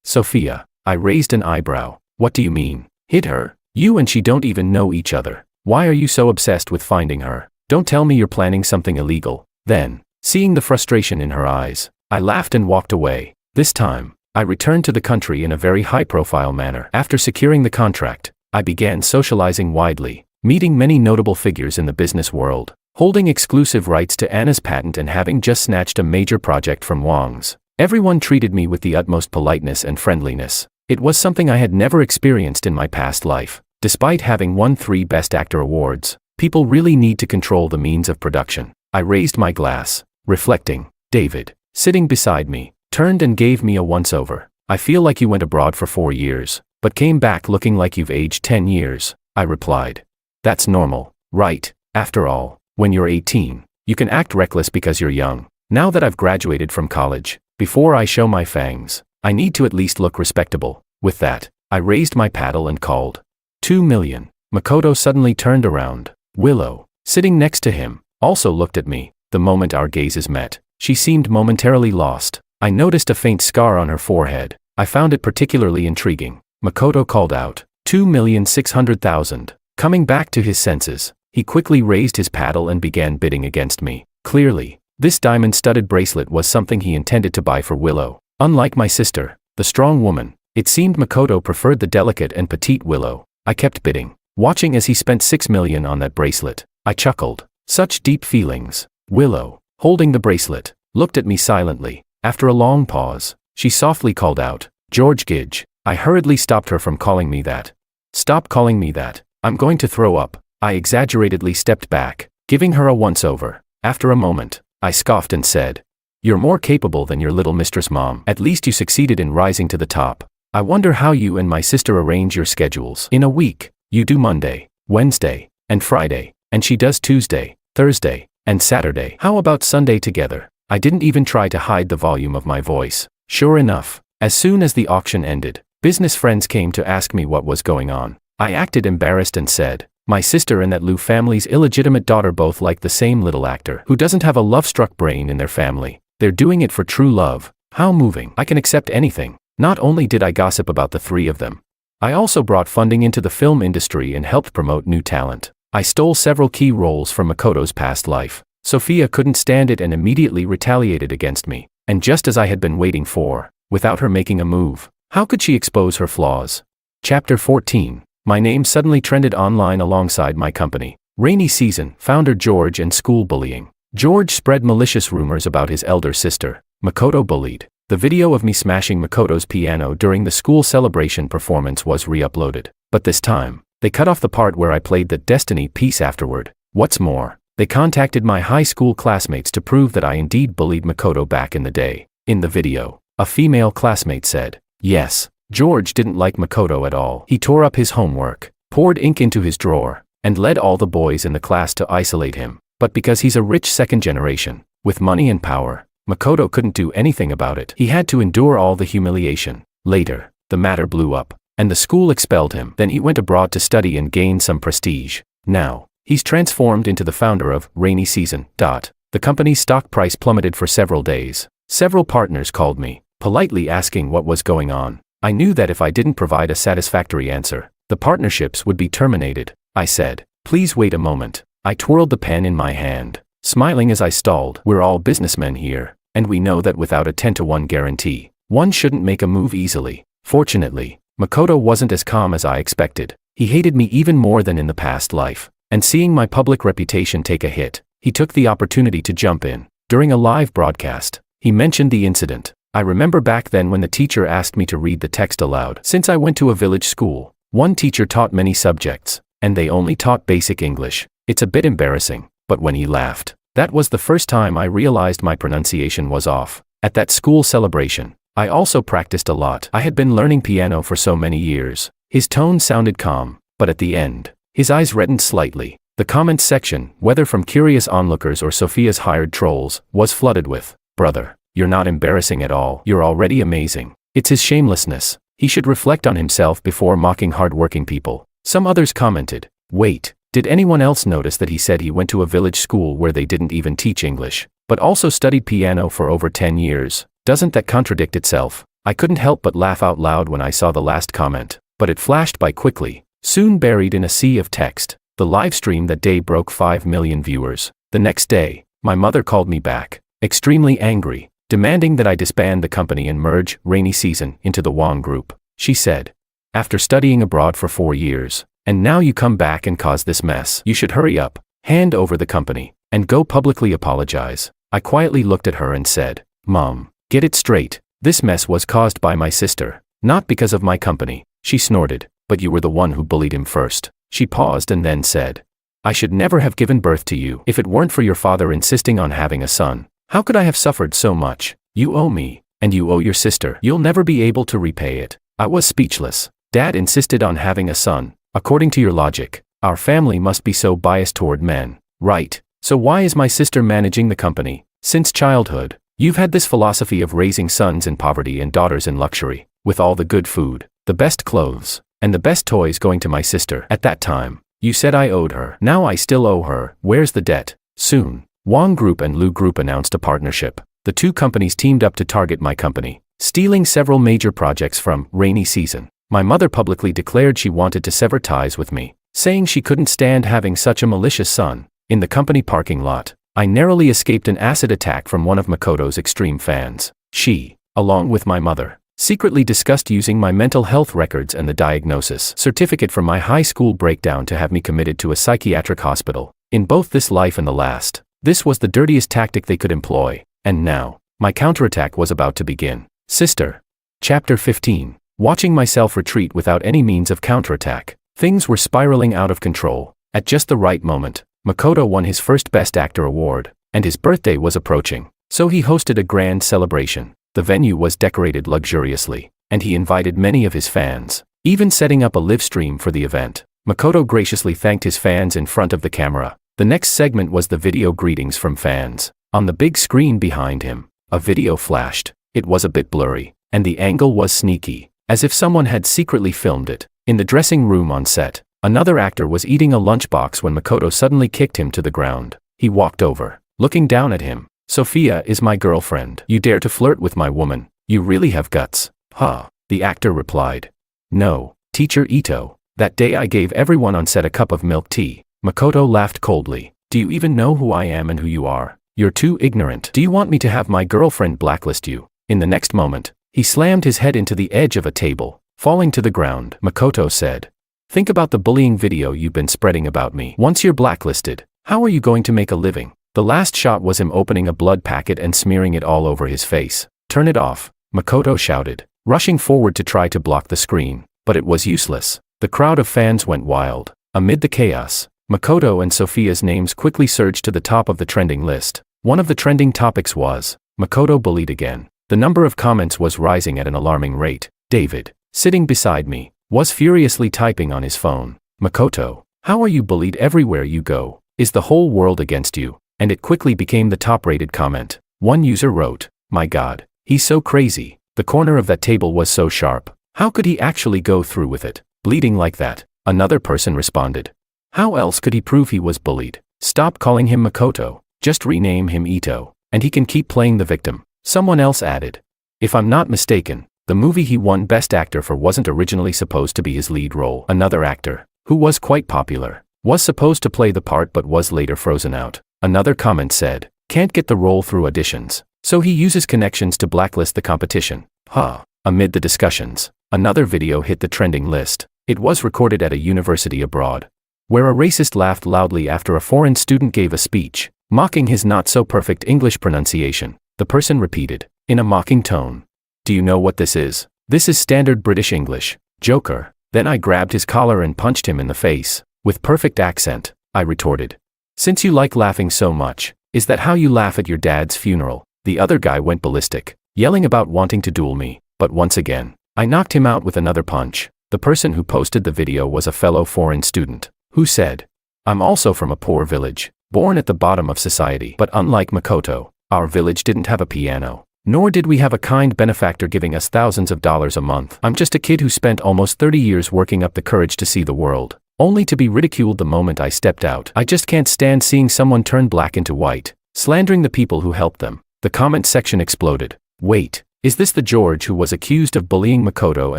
Sophia." I raised an eyebrow. "What do you mean? Hit her? You and she don't even know each other. Why are you so obsessed with finding her? Don't tell me you're planning something illegal." Then, seeing the frustration in her eyes, I laughed and walked away. This time, I returned to the country in a very high-profile manner. After securing the contract, I began socializing widely, meeting many notable figures in the business world, holding exclusive rights to Anna's patent and having just snatched a major project from Wong's. Everyone treated me with the utmost politeness and friendliness. It was something I had never experienced in my past life. Despite having won 3 Best Actor awards, people really need to control the means of production. I raised my glass, reflecting. David, sitting beside me, turned and gave me a once-over. "I feel like you went abroad for 4 years, but came back looking like you've aged 10 years, I replied. "That's normal, right? After all, when you're 18, you can act reckless because you're young. Now that I've graduated from college, before I show my fangs, I need to at least look respectable." With that, I raised my paddle and called. 2 million. Makoto suddenly turned around. Willow, sitting next to him, also looked at me. The moment our gazes met, she seemed momentarily lost. I noticed a faint scar on her forehead. I found it particularly intriguing. Makoto called out, 2,600,000. Coming back to his senses, he quickly raised his paddle and began bidding against me. Clearly, this diamond-studded bracelet was something he intended to buy for Willow. Unlike my sister, the strong woman, it seemed Makoto preferred the delicate and petite Willow. I kept bidding, watching as he spent 6 million on that bracelet. I chuckled. Such deep feelings. Willow, holding the bracelet, looked at me silently. After a long pause, she softly called out, "George Gidge." I hurriedly stopped her from calling me that. "Stop calling me that. I'm going to throw up." I exaggeratedly stepped back, giving her a once-over. After a moment, I scoffed and said, "You're more capable than your little mistress, Mom. At least you succeeded in rising to the top. I wonder how you and my sister arrange your schedules. In a week, you do Monday, Wednesday, and Friday, and she does Tuesday, Thursday, and Saturday. How about Sunday together?" I didn't even try to hide the volume of my voice. Sure enough, as soon as the auction ended, business friends came to ask me what was going on. I acted embarrassed and said, "My sister and that Lou family's illegitimate daughter both like the same little actor who doesn't have a love-struck brain in their family. They're doing it for true love." How moving. I can accept anything. Not only did I gossip about the three of them, I also brought funding into the film industry and helped promote new talent. I stole several key roles from Makoto's past life. Sophia couldn't stand it and immediately retaliated against me, and just as I had been waiting for, without her making a move. How could she expose her flaws? Chapter 14. My name suddenly trended online alongside my company. Rainy season, founder George and school bullying. George spread malicious rumors about his elder sister, Makoto bullied. The video of me smashing Makoto's piano during the school celebration performance was re-uploaded. But this time, they cut off the part where I played the Destiny piece afterward. What's more, they contacted my high school classmates to prove that I indeed bullied Makoto back in the day. In the video, a female classmate said, "Yes, George didn't like Makoto at all. He tore up his homework, poured ink into his drawer, and led all the boys in the class to isolate him. But because he's a rich second generation, with money and power, Makoto couldn't do anything about it. He had to endure all the humiliation." Later, the matter blew up, and the school expelled him. Then he went abroad to study and gain some prestige. Now, he's transformed into the founder of Rainy Season. The company's stock price plummeted for several days. Several partners called me, politely asking what was going on. I knew that if I didn't provide a satisfactory answer, the partnerships would be terminated. I said, "Please wait a moment." I twirled the pen in my hand, smiling as I stalled. "We're all businessmen here, and we know that without a 10-to-1 guarantee, one shouldn't make a move easily." Fortunately, Makoto wasn't as calm as I expected. He hated me even more than in the past life, and seeing my public reputation take a hit, he took the opportunity to jump in. During a live broadcast, he mentioned the incident. I remember back then when the teacher asked me to read the text aloud. Since I went to a village school, one teacher taught many subjects, and they only taught basic English. It's a bit embarrassing, but when he laughed, that was the first time I realized my pronunciation was off. At that school celebration, I also practiced a lot. I had been learning piano for so many years. His tone sounded calm, but at the end, his eyes reddened slightly. The comments section, whether from curious onlookers or Sophia's hired trolls, was flooded with, "Brother, you're not embarrassing at all. You're already amazing." It's his shamelessness. He should reflect on himself before mocking hard-working people. Some others commented, "Wait, did anyone else notice that he said he went to a village school where they didn't even teach English, but also studied piano for over 10 years? Doesn't that contradict itself?" I couldn't help but laugh out loud when I saw the last comment, but it flashed by quickly, soon buried in a sea of text. The live stream that day broke 5 million viewers. The next day, my mother called me back, extremely angry, demanding that I disband the company and merge Rainy Season into the Wong Group. She said, "After studying abroad for 4 years, and now you come back and cause this mess. You should hurry up, hand over the company, and go publicly apologize." I quietly looked at her and said, "Mom, get it straight. This mess was caused by my sister, not because of my company." She snorted, "But you were the one who bullied him first." She paused and then said, "I should never have given birth to you. If it weren't for your father insisting on having a son, how could I have suffered so much? You owe me, and you owe your sister. You'll never be able to repay it." I was speechless. Dad insisted on having a son. According to your logic, our family must be so biased toward men, right? So why is my sister managing the company? Since childhood, you've had this philosophy of raising sons in poverty and daughters in luxury, with all the good food, the best clothes, and the best toys going to my sister. At that time, you said I owed her. Now I still owe her. Where's the debt? Soon, Wong Group and Lu Group announced a partnership. The two companies teamed up to target my company, stealing several major projects from Rainy Season. My mother publicly declared she wanted to sever ties with me, saying she couldn't stand having such a malicious son. In the company parking lot, I narrowly escaped an acid attack from one of Makoto's extreme fans. She, along with my mother, secretly discussed using my mental health records and the diagnosis certificate from my high school breakdown to have me committed to a psychiatric hospital. In both this life and the last, this was the dirtiest tactic they could employ, and now, my counterattack was about to begin. Sister. Chapter 15. Watching myself retreat without any means of counterattack, things were spiraling out of control. At just the right moment, Makoto won his first Best Actor award. and his birthday was approaching. So he hosted a grand celebration. The venue was decorated luxuriously, and he invited many of his fans, even setting up a live stream for the event. Makoto graciously thanked his fans in front of the camera. The next segment was the video greetings from fans. On the big screen behind him, a video flashed. It was a bit blurry, and the angle was sneaky, as if someone had secretly filmed it. In the dressing room on set, another actor was eating a lunchbox when Makoto suddenly kicked him to the ground. He walked over, looking down at him. "Sophia is my girlfriend. You dare to flirt with my woman? You really have guts." "Huh?" the actor replied. "No, Teacher Ito. That day I gave everyone on set a cup of milk tea." Makoto laughed coldly. "Do you even know who I am and who you are? You're too ignorant. Do you want me to have my girlfriend blacklist you?" In the next moment, he slammed his head into the edge of a table, falling to the ground. Makoto said, "Think about the bullying video you've been spreading about me. Once you're blacklisted, how are you going to make a living?" The last shot was him opening a blood packet and smearing it all over his face. "Turn it off," Makoto shouted, rushing forward to try to block the screen, but it was useless. The crowd of fans went wild. Amid the chaos, Makoto and Sophia's names quickly surged to the top of the trending list. One of the trending topics was, "Makoto bullied again." The number of comments was rising at an alarming rate. David, sitting beside me, was furiously typing on his phone. "Makoto, how are you bullied everywhere you go? Is the whole world against you?" And it quickly became the top-rated comment. One user wrote, "My God, he's so crazy. The corner of that table was so sharp. How could he actually go through with it? Bleeding like that?" Another person responded, "How else could he prove he was bullied? Stop calling him Makoto. Just rename him Ito, and he can keep playing the victim." Someone else added, "If I'm not mistaken, the movie he won Best Actor for wasn't originally supposed to be his lead role." Another actor, who was quite popular, was supposed to play the part but was later frozen out. Another comment said, "Can't get the role through auditions, so he uses connections to blacklist the competition." Huh. Amid the discussions, another video hit the trending list. It was recorded at a university abroad, where a racist laughed loudly after a foreign student gave a speech, mocking his not-so-perfect English pronunciation. The person repeated, in a mocking tone, "Do you know what this is? This is standard British English, joker." Then I grabbed his collar and punched him in the face. With perfect accent, I retorted, "Since you like laughing so much, is that how you laugh at your dad's funeral?" The other guy went ballistic, yelling about wanting to duel me, but once again, I knocked him out with another punch. The person who posted the video was a fellow foreign student, who said, "I'm also from a poor village, born at the bottom of society, but unlike Makoto, our village didn't have a piano, nor did we have a kind benefactor giving us thousands of dollars a month. I'm just a kid who spent almost 30 years working up the courage to see the world, only to be ridiculed the moment I stepped out. I just can't stand seeing someone turn black into white, slandering the people who helped them." The comment section exploded. Wait, is this the George who was accused of bullying Makoto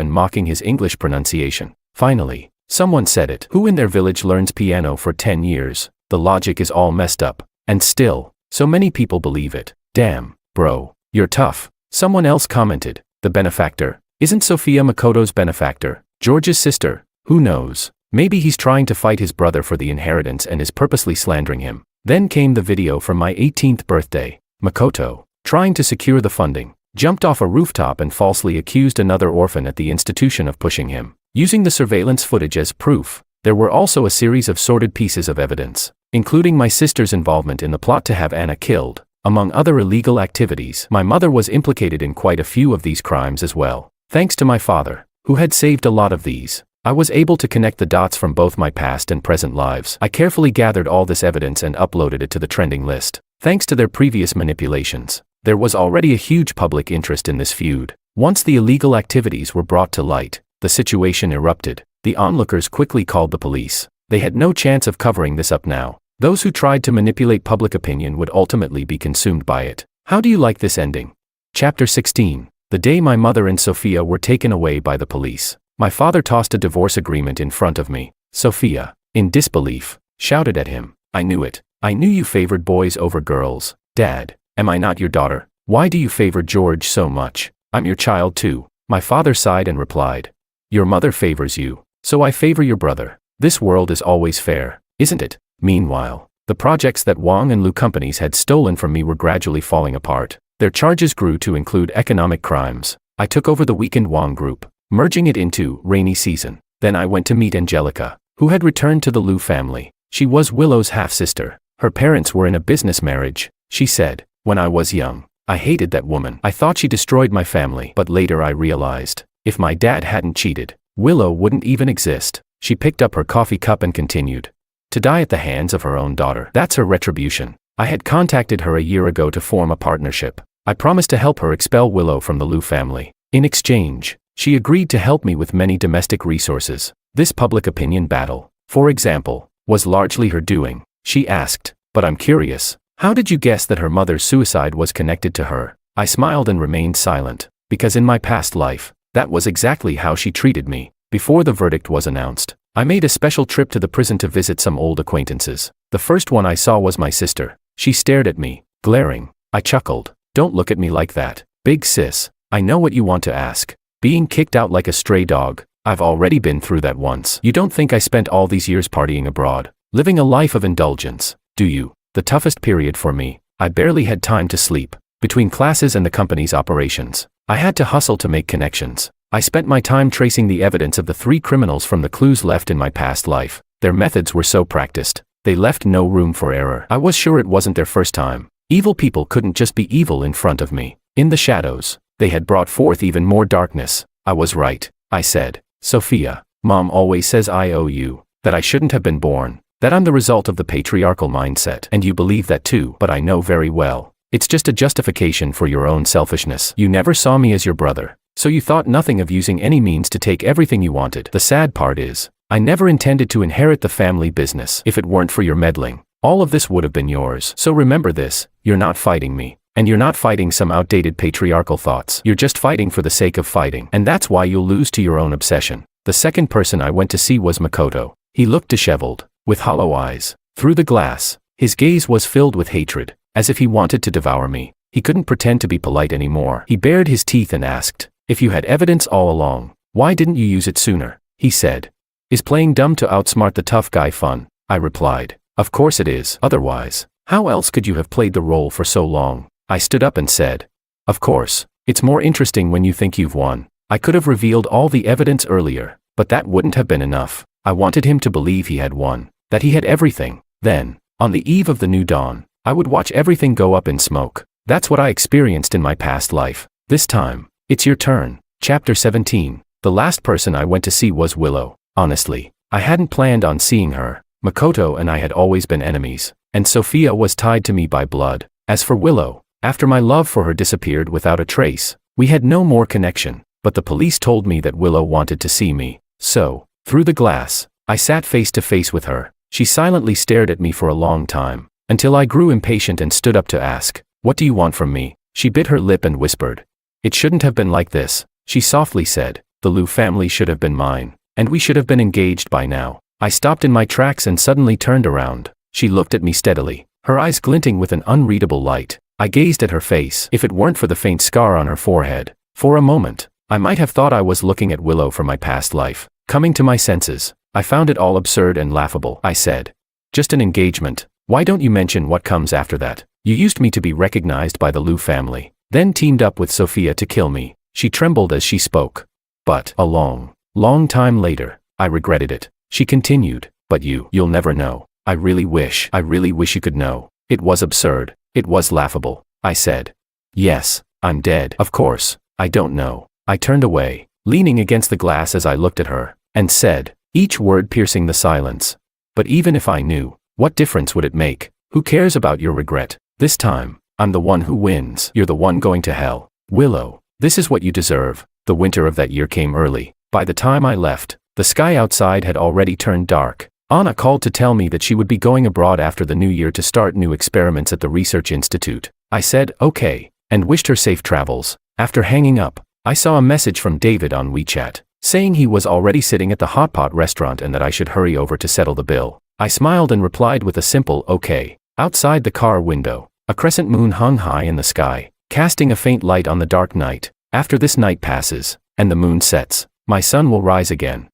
and mocking his English pronunciation? Finally, someone said it. Who in their village learns piano for 10 years? The logic is all messed up. And still, so many people believe it. Damn, bro, you're tough. Someone else commented, "The benefactor? Isn't Sophia Makoto's benefactor George's sister? Who knows? Maybe he's trying to fight his brother for the inheritance and is purposely slandering him." Then came the video from my 18th birthday. Makoto, trying to secure the funding, jumped off a rooftop and falsely accused another orphan at the institution of pushing him, using the surveillance footage as proof. There were also a series of sordid pieces of evidence, including my sister's involvement in the plot to have Anna killed. Among other illegal activities, my mother was implicated in quite a few of these crimes as well. Thanks to my father, who had saved a lot of these, I was able to connect the dots from both my past and present lives. I carefully gathered all this evidence and uploaded it to the trending list. Thanks to their previous manipulations, there was already a huge public interest in this feud. Once the illegal activities were brought to light, the situation erupted. The onlookers quickly called the police. They had no chance of covering this up now. Those who tried to manipulate public opinion would ultimately be consumed by it. How do you like this ending? Chapter 16. The day my mother and Sophia were taken away by the police, my father tossed a divorce agreement in front of me. Sophia, in disbelief, shouted at him, "I knew it. I knew you favored boys over girls. Dad, am I not your daughter? Why do you favor George so much? I'm your child too." My father sighed and replied, "Your mother favors you, so I favor your brother. This world is always fair, isn't it?" Meanwhile, the projects that Wang and Liu companies had stolen from me were gradually falling apart. Their charges grew to include economic crimes. I took over the Weekend Wang Group, merging it into Rainy Season. Then I went to meet Angelica, who had returned to the Liu family. She was Willow's half-sister. Her parents were in a business marriage, she said. When I was young, I hated that woman. I thought she destroyed my family. But later I realized, if my dad hadn't cheated, Willow wouldn't even exist. She picked up her coffee cup and continued. To die at the hands of her own daughter. That's her retribution. I had contacted her a year ago to form a partnership. I promised to help her expel Willow from the Liu family. In exchange, she agreed to help me with many domestic resources. This public opinion battle, for example, was largely her doing. She asked, but I'm curious, how did you guess that her mother's suicide was connected to her? I smiled and remained silent, because in my past life, that was exactly how she treated me. Before the verdict was announced, I made a special trip to the prison to visit some old acquaintances. The first one I saw was my sister. She stared at me, glaring. I chuckled. Don't look at me like that, big sis. I know what you want to ask. Being kicked out like a stray dog. I've already been through that once. You don't think I spent all these years partying abroad, living a life of indulgence, do you? The toughest period for me, I barely had time to sleep. Between classes and the company's operations, I had to hustle to make connections. I spent my time tracing the evidence of the 3 criminals from the clues left in my past life. Their methods were so practiced, they left no room for error. I was sure it wasn't their first time. Evil people couldn't just be evil in front of me. In the shadows, they had brought forth even more darkness. I was right, I said. Sophia, Mom always says I owe you, that I shouldn't have been born, that I'm the result of the patriarchal mindset. And you believe that too. But I know very well, it's just a justification for your own selfishness. You never saw me as your brother, so you thought nothing of using any means to take everything you wanted. The sad part is, I never intended to inherit the family business. If it weren't for your meddling, all of this would have been yours. So remember this, you're not fighting me. And you're not fighting some outdated patriarchal thoughts. You're just fighting for the sake of fighting. And that's why you'll lose to your own obsession. The second person I went to see was Makoto. He looked disheveled, with hollow eyes. Through the glass, his gaze was filled with hatred, as if he wanted to devour me. He couldn't pretend to be polite anymore. He bared his teeth and asked, if you had evidence all along, why didn't you use it sooner? He said. Is playing dumb to outsmart the tough guy fun? I replied. Of course it is. Otherwise, how else could you have played the role for so long? I stood up and said, of course, it's more interesting when you think you've won. I could have revealed all the evidence earlier, but that wouldn't have been enough. I wanted him to believe he had won, that he had everything. Then, on the eve of the new dawn, I would watch everything go up in smoke. That's what I experienced in my past life. This time, it's your turn. Chapter 17. The last person I went to see was Willow. Honestly, I hadn't planned on seeing her. Makoto and I had always been enemies, and Sophia was tied to me by blood. As for Willow, after my love for her disappeared without a trace, we had no more connection. But the police told me that Willow wanted to see me. So, through the glass, I sat face to face with her. She silently stared at me for a long time, until I grew impatient and stood up to ask, what do you want from me? She bit her lip and whispered. It shouldn't have been like this, she softly said. The Liu family should have been mine, and we should have been engaged by now. I stopped in my tracks and suddenly turned around. She looked at me steadily, her eyes glinting with an unreadable light. I gazed at her face. If it weren't for the faint scar on her forehead, for a moment, I might have thought I was looking at Willow from my past life. Coming to my senses, I found it all absurd and laughable. I said, just an engagement. Why don't you mention what comes after that? You used me to be recognized by the Liu family, then teamed up with Sophia to kill me. She trembled as she spoke. But, a long, long time later, I regretted it. She continued, but you'll never know. I really wish you could know. It was absurd. It was laughable. I said. Yes, I'm dead. Of course, I don't know. I turned away, leaning against the glass as I looked at her, and said, each word piercing the silence. But even if I knew, what difference would it make? Who cares about your regret? This time, I'm the one who wins. You're the one going to hell. Willow, this is what you deserve. The winter of that year came early. By the time I left, the sky outside had already turned dark. Anna called to tell me that she would be going abroad after the new year to start new experiments at the research institute. I said, okay, and wished her safe travels. After hanging up, I saw a message from David on WeChat, saying he was already sitting at the hot pot restaurant and that I should hurry over to settle the bill. I smiled and replied with a simple okay. Outside the car window, a crescent moon hung high in the sky, casting a faint light on the dark night. After this night passes, and the moon sets, my sun will rise again.